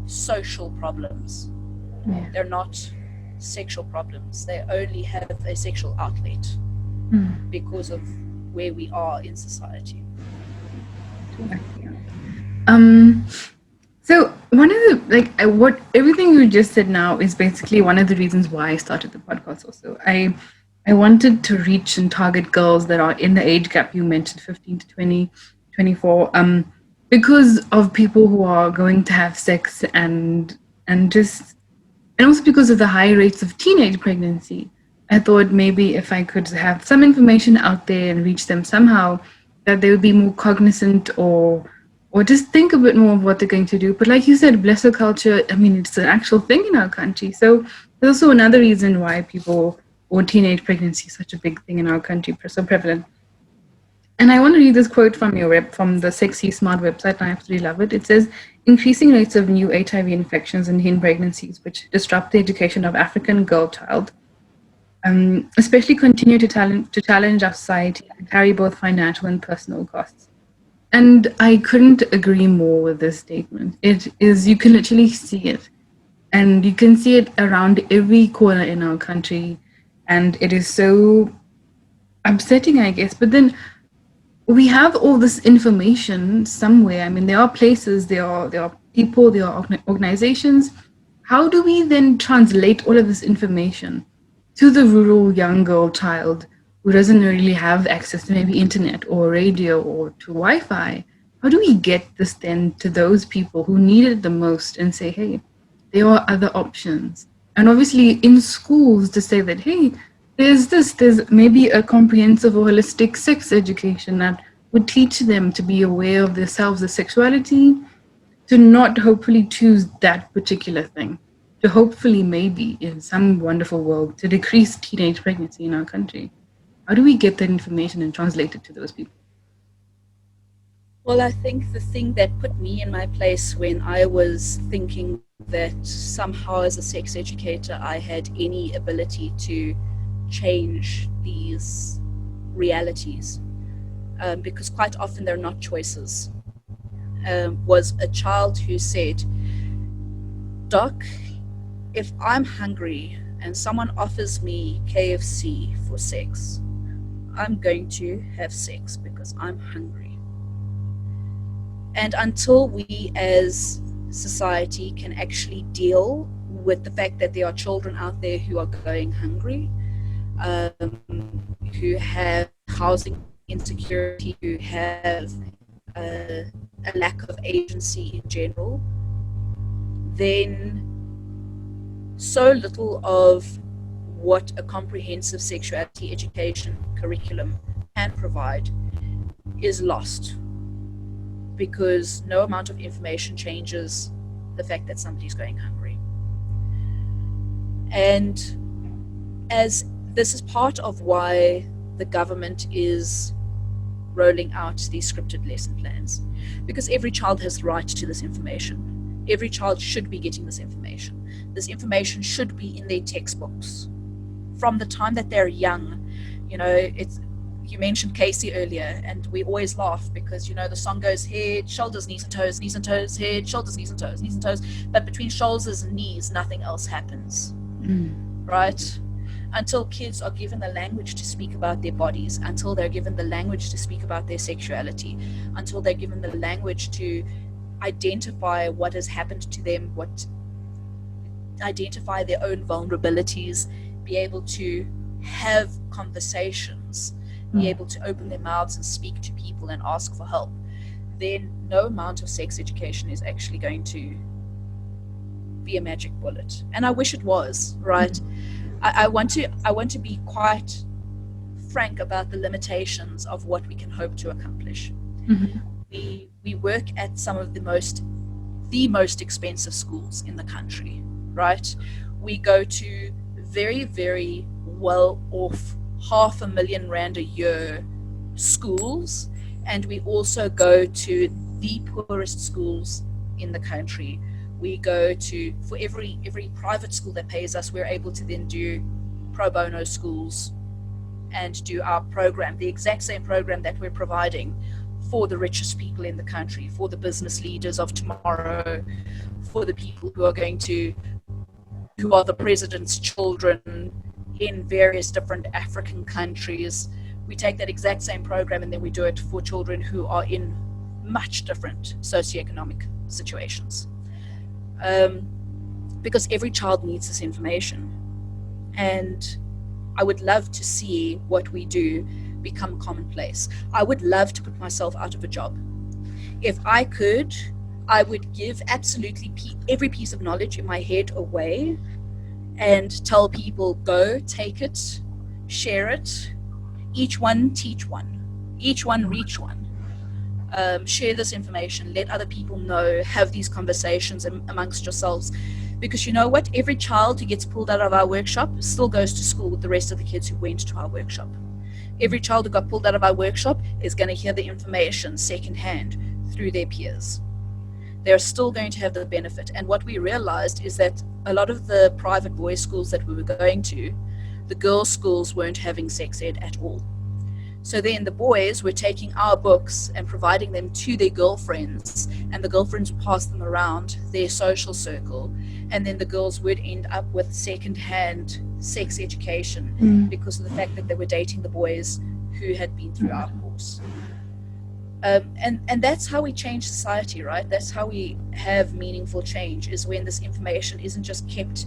social problems. They're not sexual problems. They only have a sexual outlet because of where we are in society. So one of the what everything you just said now is basically one of the reasons why I started the podcast. Also, I wanted to reach and target girls that are in the age gap you mentioned, 15 to 20, 24, because of people who are going to have sex and also because of the high rates of teenage pregnancy. I thought maybe if I could have some information out there and reach them somehow, that they would be more cognizant or just think a bit more of what they're going to do. But like you said, blesser culture, I mean, it's an actual thing in our country. So there's also another reason why people or teenage pregnancy is such a big thing in our country, so prevalent. And I want to read this quote from from the Sexy Smart website, and I absolutely love it. It says, increasing rates of new HIV infections and teen pregnancies, which disrupt the education of African girl child, especially continue to challenge our society and carry both financial and personal costs. And I couldn't agree more with this statement. It is, you can literally see it. And you can see it around every corner in our country. And it is so upsetting, I guess. But then we have all this information somewhere. I mean, there are places, there are people, there are organizations. How do we then translate all of this information to the rural young girl child who doesn't really have access to maybe internet or radio or to Wi-Fi? How do we get this then to those people who need it the most and say, hey, there are other options? And obviously in schools to say that, hey, there's maybe a comprehensive or holistic sex education that would teach them to be aware of themselves, their sexuality, to not hopefully choose that particular thing, to hopefully maybe in some wonderful world to decrease teenage pregnancy in our country. How do we get that information and translate it to those people? Well, I think the thing that put me in my place when I was thinking that somehow as a sex educator I had any ability to change these realities, because quite often they're not choices, was a child who said, Doc, if I'm hungry and someone offers me KFC for sex, I'm going to have sex because I'm hungry. And until we as society can actually deal with the fact that there are children out there who are going hungry, who have housing insecurity, who have a lack of agency in general, then so little of what a comprehensive sexuality education curriculum can provide is lost, because no amount of information changes the fact that somebody's going hungry. And as this is part of why the government is rolling out these scripted lesson plans, because every child has the right to this information. Every child should be getting this information. This information should be in their textbooks from the time that they're young. You know, you mentioned Casey earlier, and we always laugh because, you know, the song goes head, shoulders, knees and toes, head, shoulders, knees and toes, but between shoulders and knees, nothing else happens, right? Until kids are given the language to speak about their bodies, until they're given the language to speak about their sexuality, until they're given the language to identify what has happened to them, identify their own vulnerabilities, be able to have conversations, be able to open their mouths and speak to people and ask for help, then no amount of sex education is actually going to be a magic bullet. And I wish it was, right? I want to be quite frank about the limitations of what we can hope to accomplish. We work at some of the most expensive schools in the country, right? We go to very, very well off R500,000 a year schools, and we also go to the poorest schools in the country. We go to, for every private school that pays us, we're able to then do pro bono schools and do our program, the exact same program that we're providing for the richest people in the country, for the business leaders of tomorrow, for the people who are the president's children in various different African countries. We take that exact same program and then we do it for children who are in much different socioeconomic situations. Because every child needs this information. And I would love to see what we do become commonplace. I would love to put myself out of a job. If I could, I would give absolutely every piece of knowledge in my head away and tell people, go, take it, share it, each one teach one, each one reach one. Share this information, let other people know, have these conversations amongst yourselves. Because you know what? Every child who gets pulled out of our workshop still goes to school with the rest of the kids who went to our workshop. Every child who got pulled out of our workshop is going to hear the information secondhand through their peers. They're still going to have the benefit. And what we realized is that a lot of the private boys' schools that we were going to, the girls' schools weren't having sex ed at all. So then the boys were taking our books and providing them to their girlfriends, and the girlfriends would pass them around their social circle, and then the girls would end up with second-hand sex education because of the fact that they were dating the boys who had been through our course. And that's how we change society, right? That's how we have meaningful change, is when this information isn't just kept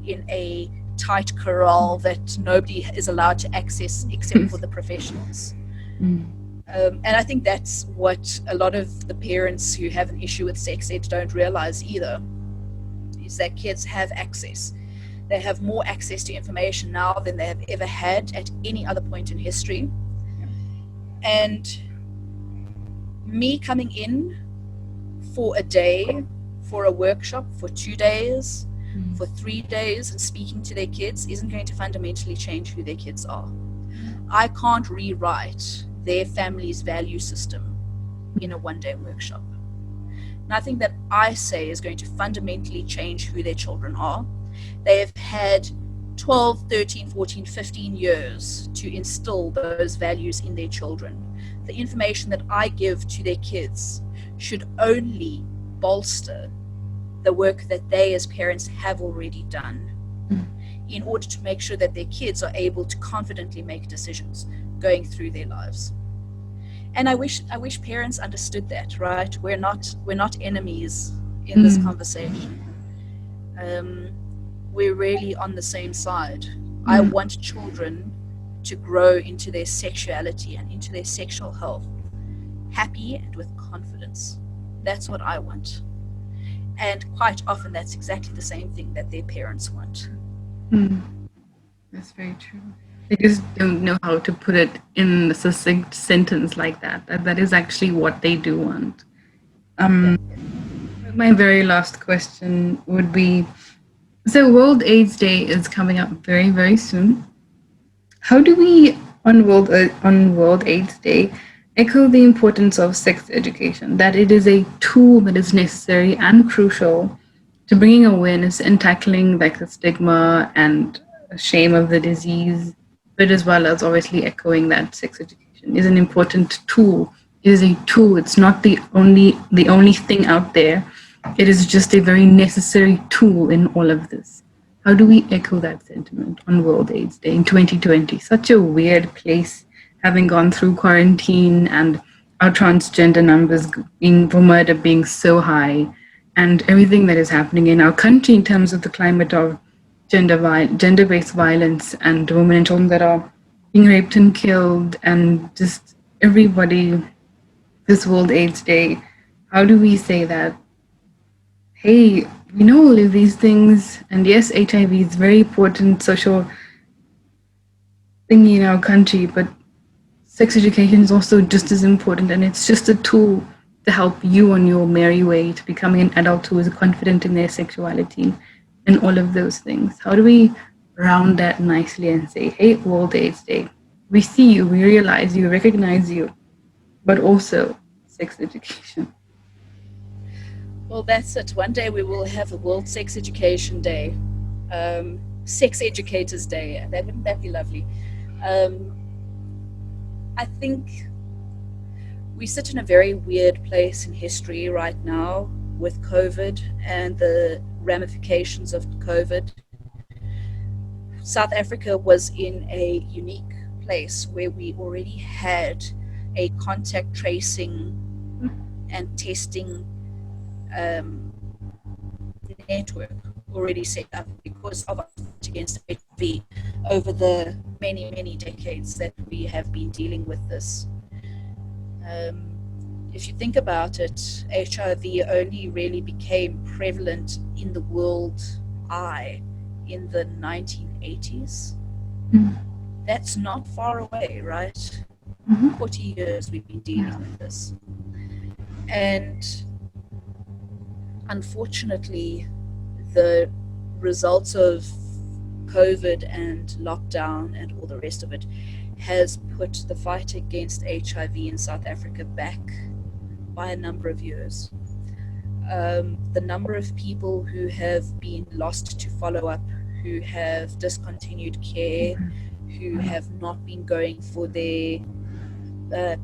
in a tight corral that nobody is allowed to access except for the professionals. And I think that's what a lot of the parents who have an issue with sex ed don't realize either, is that kids have access. They have more access to information now than they have ever had at any other point in history. And me coming in for a day, for a workshop, for 2 days, for 3 days, and speaking to their kids isn't going to fundamentally change who their kids are. I can't rewrite their family's value system in a one-day workshop. Nothing that I say is going to fundamentally change who their children are. They have had 12, 13, 14, 15 years to instill those values in their children. The information that I give to their kids should only bolster the work that they as parents have already done in order to make sure that their kids are able to confidently make decisions going through their lives. And I wish parents understood that, right? We're not enemies in this conversation. We're really on the same side. I want children to grow into their sexuality and into their sexual health, happy and with confidence. That's what I want. And quite often that's exactly the same thing that their parents want. That's very true. They just don't know how to put it in a succinct sentence like that. That is actually what they do want. My very last question would be, so World AIDS Day is coming up very, very soon. How do we, on World AIDS Day, echo the importance of sex education, that it is a tool that is necessary and crucial to bringing awareness and tackling like the stigma and shame of the disease, but as well as obviously echoing that sex education is an important tool. It is a tool. It's not the only thing out there. It is just a very necessary tool in all of this. How do we echo that sentiment on World AIDS Day in 2020? Such a weird place, having gone through quarantine and our transgender numbers for murder being so high, and everything that is happening in our country in terms of the climate of gender-based violence and women and children that are being raped and killed, and just everybody, this World AIDS Day, how do we say that, hey, we know all of these things, and yes, HIV is very important social thing in our country, but sex education is also just as important, and it's just a tool to help you on your merry way to becoming an adult who is confident in their sexuality and all of those things. How do we round that nicely and say, hey, World AIDS Day, we see you, we realize you, recognize you, but also sex education. Well, that's it. One day we will have a World Sex Education Day, Sex Educators Day. Wouldn't that be lovely? I think we sit in a very weird place in history right now with COVID and the ramifications of COVID. South Africa was in a unique place where we already had a contact tracing and testing network already set up because of our fight against HIV over the many, many decades that we have been dealing with this. If you think about it, HIV only really became prevalent in the world eye in the 1980s. That's not far away, right? 40 years we've been dealing with this. And unfortunately, the results of COVID and lockdown and all the rest of it has put the fight against HIV in South Africa back by a number of years. The number of people who have been lost to follow up, who have discontinued care, who have not been going for their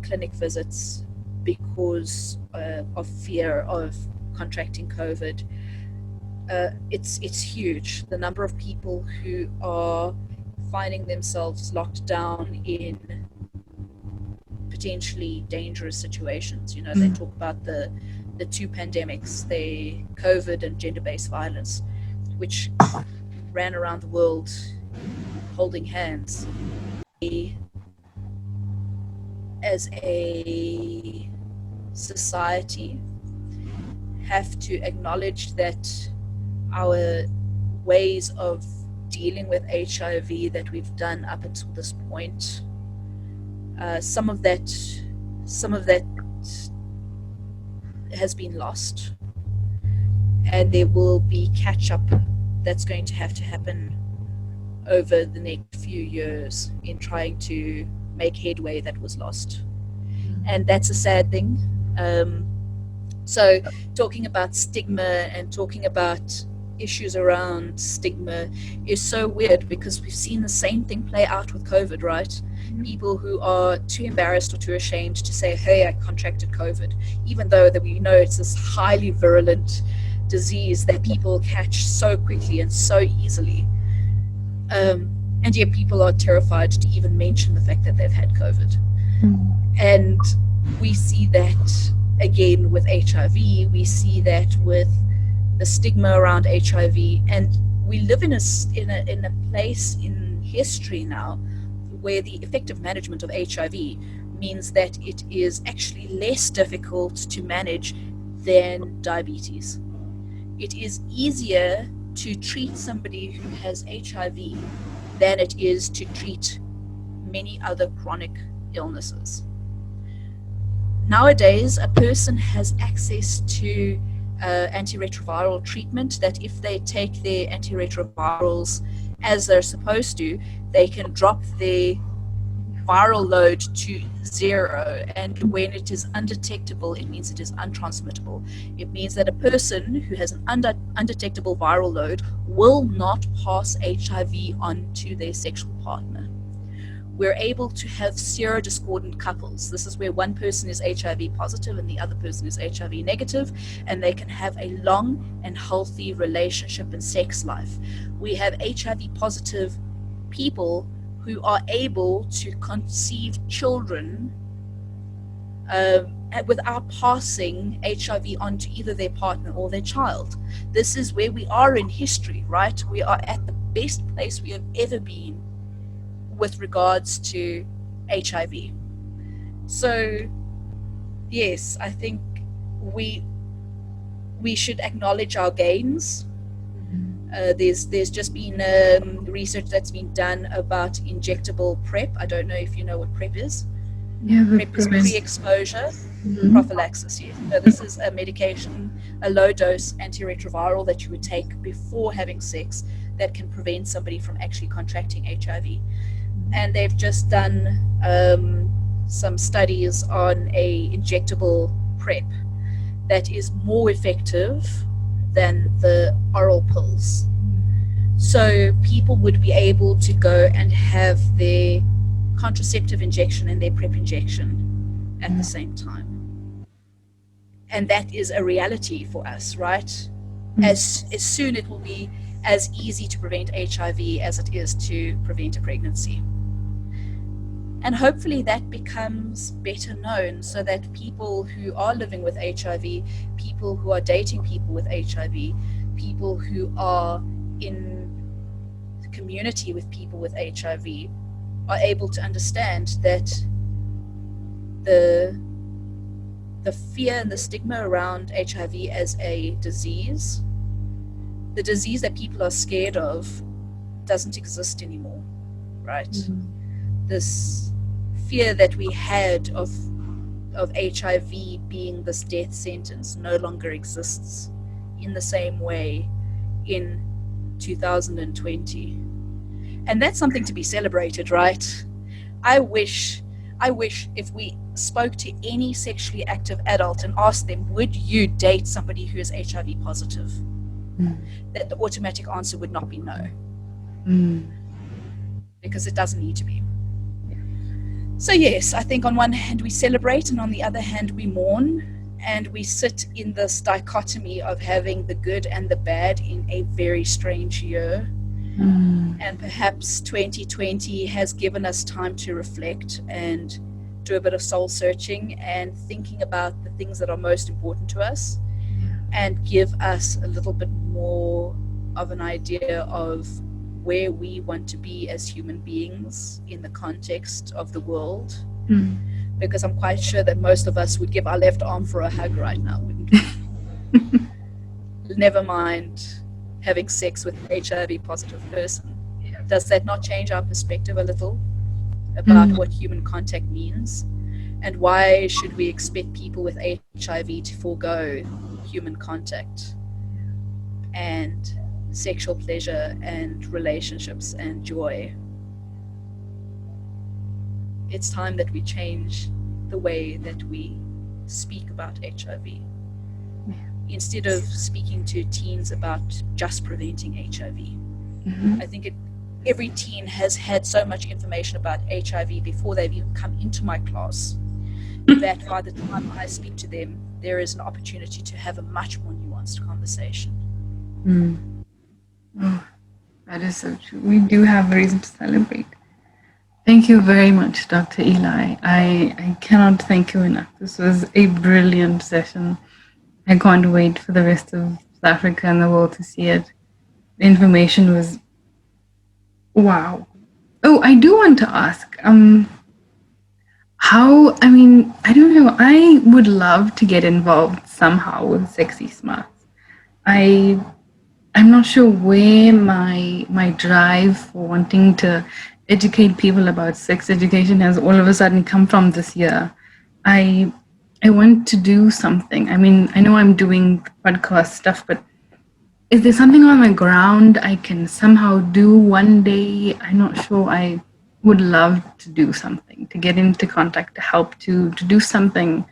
clinic visits because of fear of contracting COVID. It's huge. The number of people who are finding themselves locked down in potentially dangerous situations. You know, they talk about the two pandemics, the COVID and gender-based violence, which ran around the world holding hands. As a society, have to acknowledge that our ways of dealing with HIV that we've done up until this point, some of that has been lost, and there will be catch up that's going to have to happen over the next few years in trying to make headway that was lost. And that's a sad thing. So talking about stigma and talking about issues around stigma is so weird, because we've seen the same thing play out with COVID, right? People who are too embarrassed or too ashamed to say, hey, I contracted COVID, even though that we know it's this highly virulent disease that people catch so quickly and so easily. And yet people are terrified to even mention the fact that they've had COVID. And we see that again with HIV, we see that with the stigma around HIV, and we live in a place in history now where the effective management of HIV means that it is actually less difficult to manage than diabetes. It is easier to treat somebody who has HIV than it is to treat many other chronic illnesses. Nowadays, a person has access to antiretroviral treatment that if they take their antiretrovirals as they're supposed to, they can drop their viral load to 0. And when it is undetectable, it means it is untransmittable. It means that a person who has an undetectable viral load will not pass HIV on to their sexual partner. We're able to have serodiscordant couples. This is where one person is HIV positive and the other person is HIV negative, and they can have a long and healthy relationship and sex life. We have HIV positive people who are able to conceive children without passing HIV on to either their partner or their child. This is where we are in history, right? We are at the best place we have ever been with regards to HIV. So yes, I think we should acknowledge our gains. There's just been research that's been done about injectable PrEP. I don't know if you know what PrEP is. Yeah, PrEP is pre-exposure prophylaxis. Yes. So this is a medication, a low-dose antiretroviral that you would take before having sex that can prevent somebody from actually contracting HIV. And they've just done some studies on a injectable PrEP that is more effective than the oral pills. So people would be able to go and have their contraceptive injection and their PrEP injection at the same time. And that is a reality for us, right? As soon it will be as easy to prevent HIV as it is to prevent a pregnancy. And hopefully that becomes better known, so that people who are living with HIV, people who are dating people with HIV, people who are in community with people with HIV are able to understand that the fear and the stigma around HIV as a disease, the disease that people are scared of, doesn't exist anymore, right? This fear that we had of HIV being this death sentence no longer exists in the same way in 2020. And that's something to be celebrated, right? I wish if we spoke to any sexually active adult and asked them, would you date somebody who is HIV positive? That the automatic answer would not be no. Because it doesn't need to be. So yes, I think on one hand we celebrate, and on the other hand we mourn, and we sit in this dichotomy of having the good and the bad in a very strange year. And perhaps 2020 has given us time to reflect and do a bit of soul searching and thinking about the things that are most important to us, and give us a little bit more of an idea of where we want to be as human beings in the context of the world. Because I'm quite sure that most of us would give our left arm for a hug right now, wouldn't we? Never mind having sex with an HIV positive person. Does that not change our perspective a little about what human contact means? And why should we expect people with HIV to forego human contact and sexual pleasure and relationships and joy? It's time that we change the way that we speak about HIV, instead of speaking to teens about just preventing HIV. I think every teen has had so much information about HIV before they've even come into my class that by the time I speak to them, there is an opportunity to have a much more nuanced conversation. Oh, that is so true. We do have a reason to celebrate. Thank you very much, Dr. Eli. I cannot thank you enough. This was a brilliant session. I can't wait for the rest of South Africa and the world to see it. The information was wow. Oh, I do want to ask, how, I mean, I don't know, I would love to get involved somehow with Sexy Smarts. I'm not sure where my drive for wanting to educate people about sex education has all of a sudden come from this year. I want to do something. I mean, I know I'm doing podcast stuff, but is there something on the ground I can somehow do one day? I'm not sure. I would love to do something, to get into contact, to help, to do something.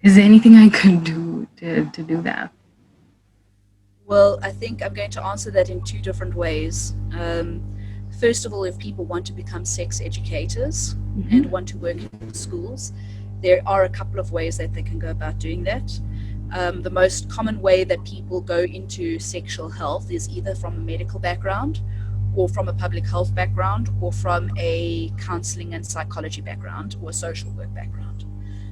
Is there anything I could do to do that? Well, I think I'm going to answer that in two different ways. First of all, if people want to become sex educators and want to work in schools, there are a couple of ways that they can go about doing that. The most common way that people go into sexual health is either from a medical background, or from a public health background, or from a counseling and psychology background, or a social work background.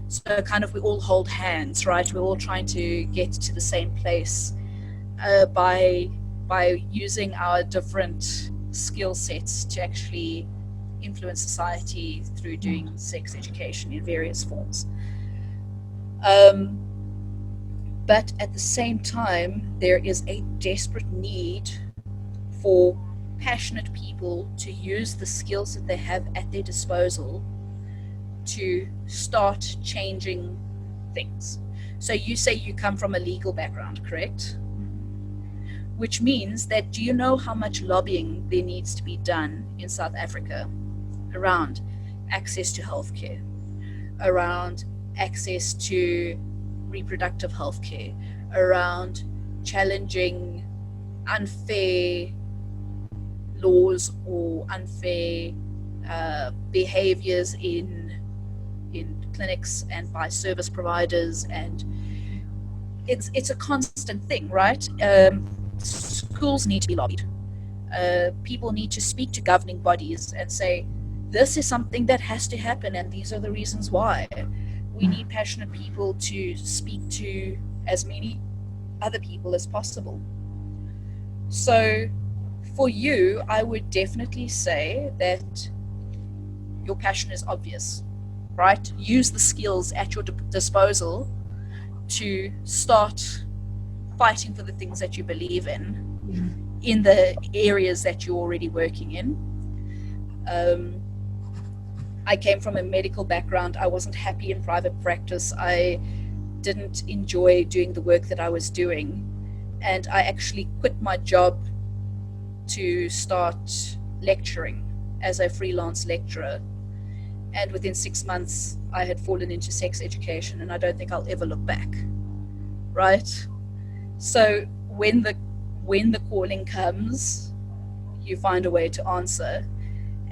So kind of we all hold hands, right? We're all trying to get to the same place by using our different skill sets to actually influence society through doing sex education in various forms. But at the same time, there is a desperate need for passionate people to use the skills that they have at their disposal to start changing things. So you say you come from a legal background, correct? Which means that, do you know how much lobbying there needs to be done in South Africa around access to healthcare, around access to reproductive healthcare, around challenging unfair laws or unfair behaviors in clinics and by service providers, and it's a constant thing, right? Schools need to be lobbied. People need to speak to governing bodies and say, this is something that has to happen and these are the reasons why. We need passionate people to speak to as many other people as possible. So for you, I would definitely say that your passion is obvious, right? Use the skills at your disposal to start fighting for the things that you believe in the areas that you're already working in. I came from a medical background. I wasn't happy in private practice. I didn't enjoy doing the work that I was doing. And I actually quit my job to start lecturing as a freelance lecturer. And within 6 months, I had fallen into sex education, and I don't think I'll ever look back, right? So when the calling comes, you find a way to answer,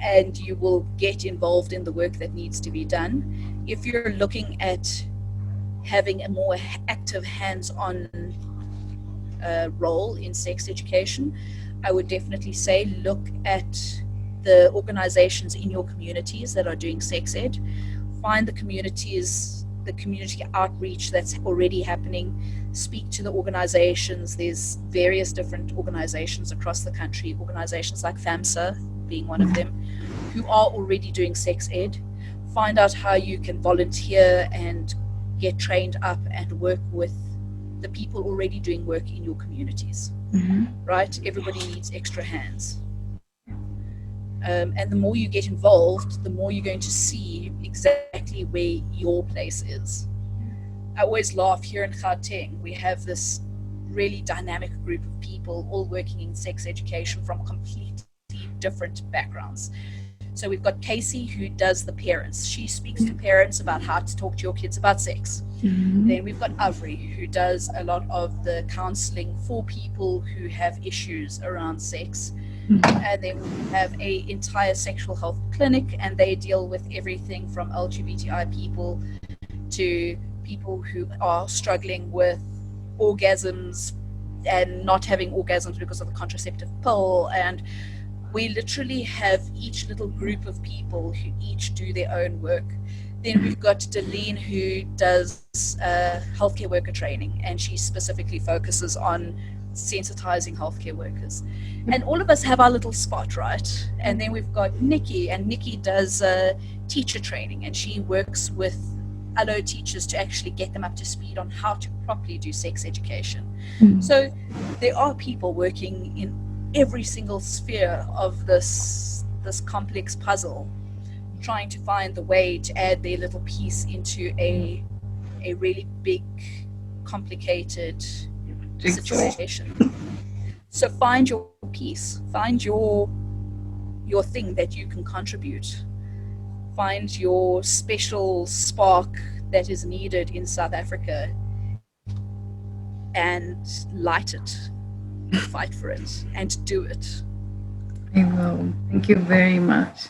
and you will get involved in the work that needs to be done. If you're looking at having a more active hands-on role in sex education, I would definitely say look at the organizations in your communities that are doing sex ed. Find the communities, the community outreach that's already happening. Speak to the organizations. There's various different organizations across the country, organizations like FAMSA being one of them, who are already doing sex ed. Find out how you can volunteer and get trained up and work with the people already doing work in your communities, right? Everybody needs extra hands. And the more you get involved, the more you're going to see exactly where your place is. I always laugh here in Gauteng. We have this really dynamic group of people all working in sex education from completely different backgrounds. So we've got Casey, who does the parents. She speaks to parents about how to talk to your kids about sex. Then we've got Avery, who does a lot of the counseling for people who have issues around sex. And then we have an entire sexual health clinic, and they deal with everything from LGBTI people to people who are struggling with orgasms and not having orgasms because of the contraceptive pill. And we literally have each little group of people who each do their own work. Then we've got Delene, who does healthcare worker training, and she specifically focuses on sensitizing healthcare workers. And all of us have our little spot, right? And then we've got Nikki, and Nikki does teacher training, and she works with other teachers to actually get them up to speed on how to properly do sex education. So there are people working in every single sphere of this complex puzzle, trying to find the way to add their little piece into a really big, complicated situation. So find your piece, find your thing that you can contribute, find your special spark that is needed in South Africa, and light it, fight for it, and do it. I will. Thank you very much.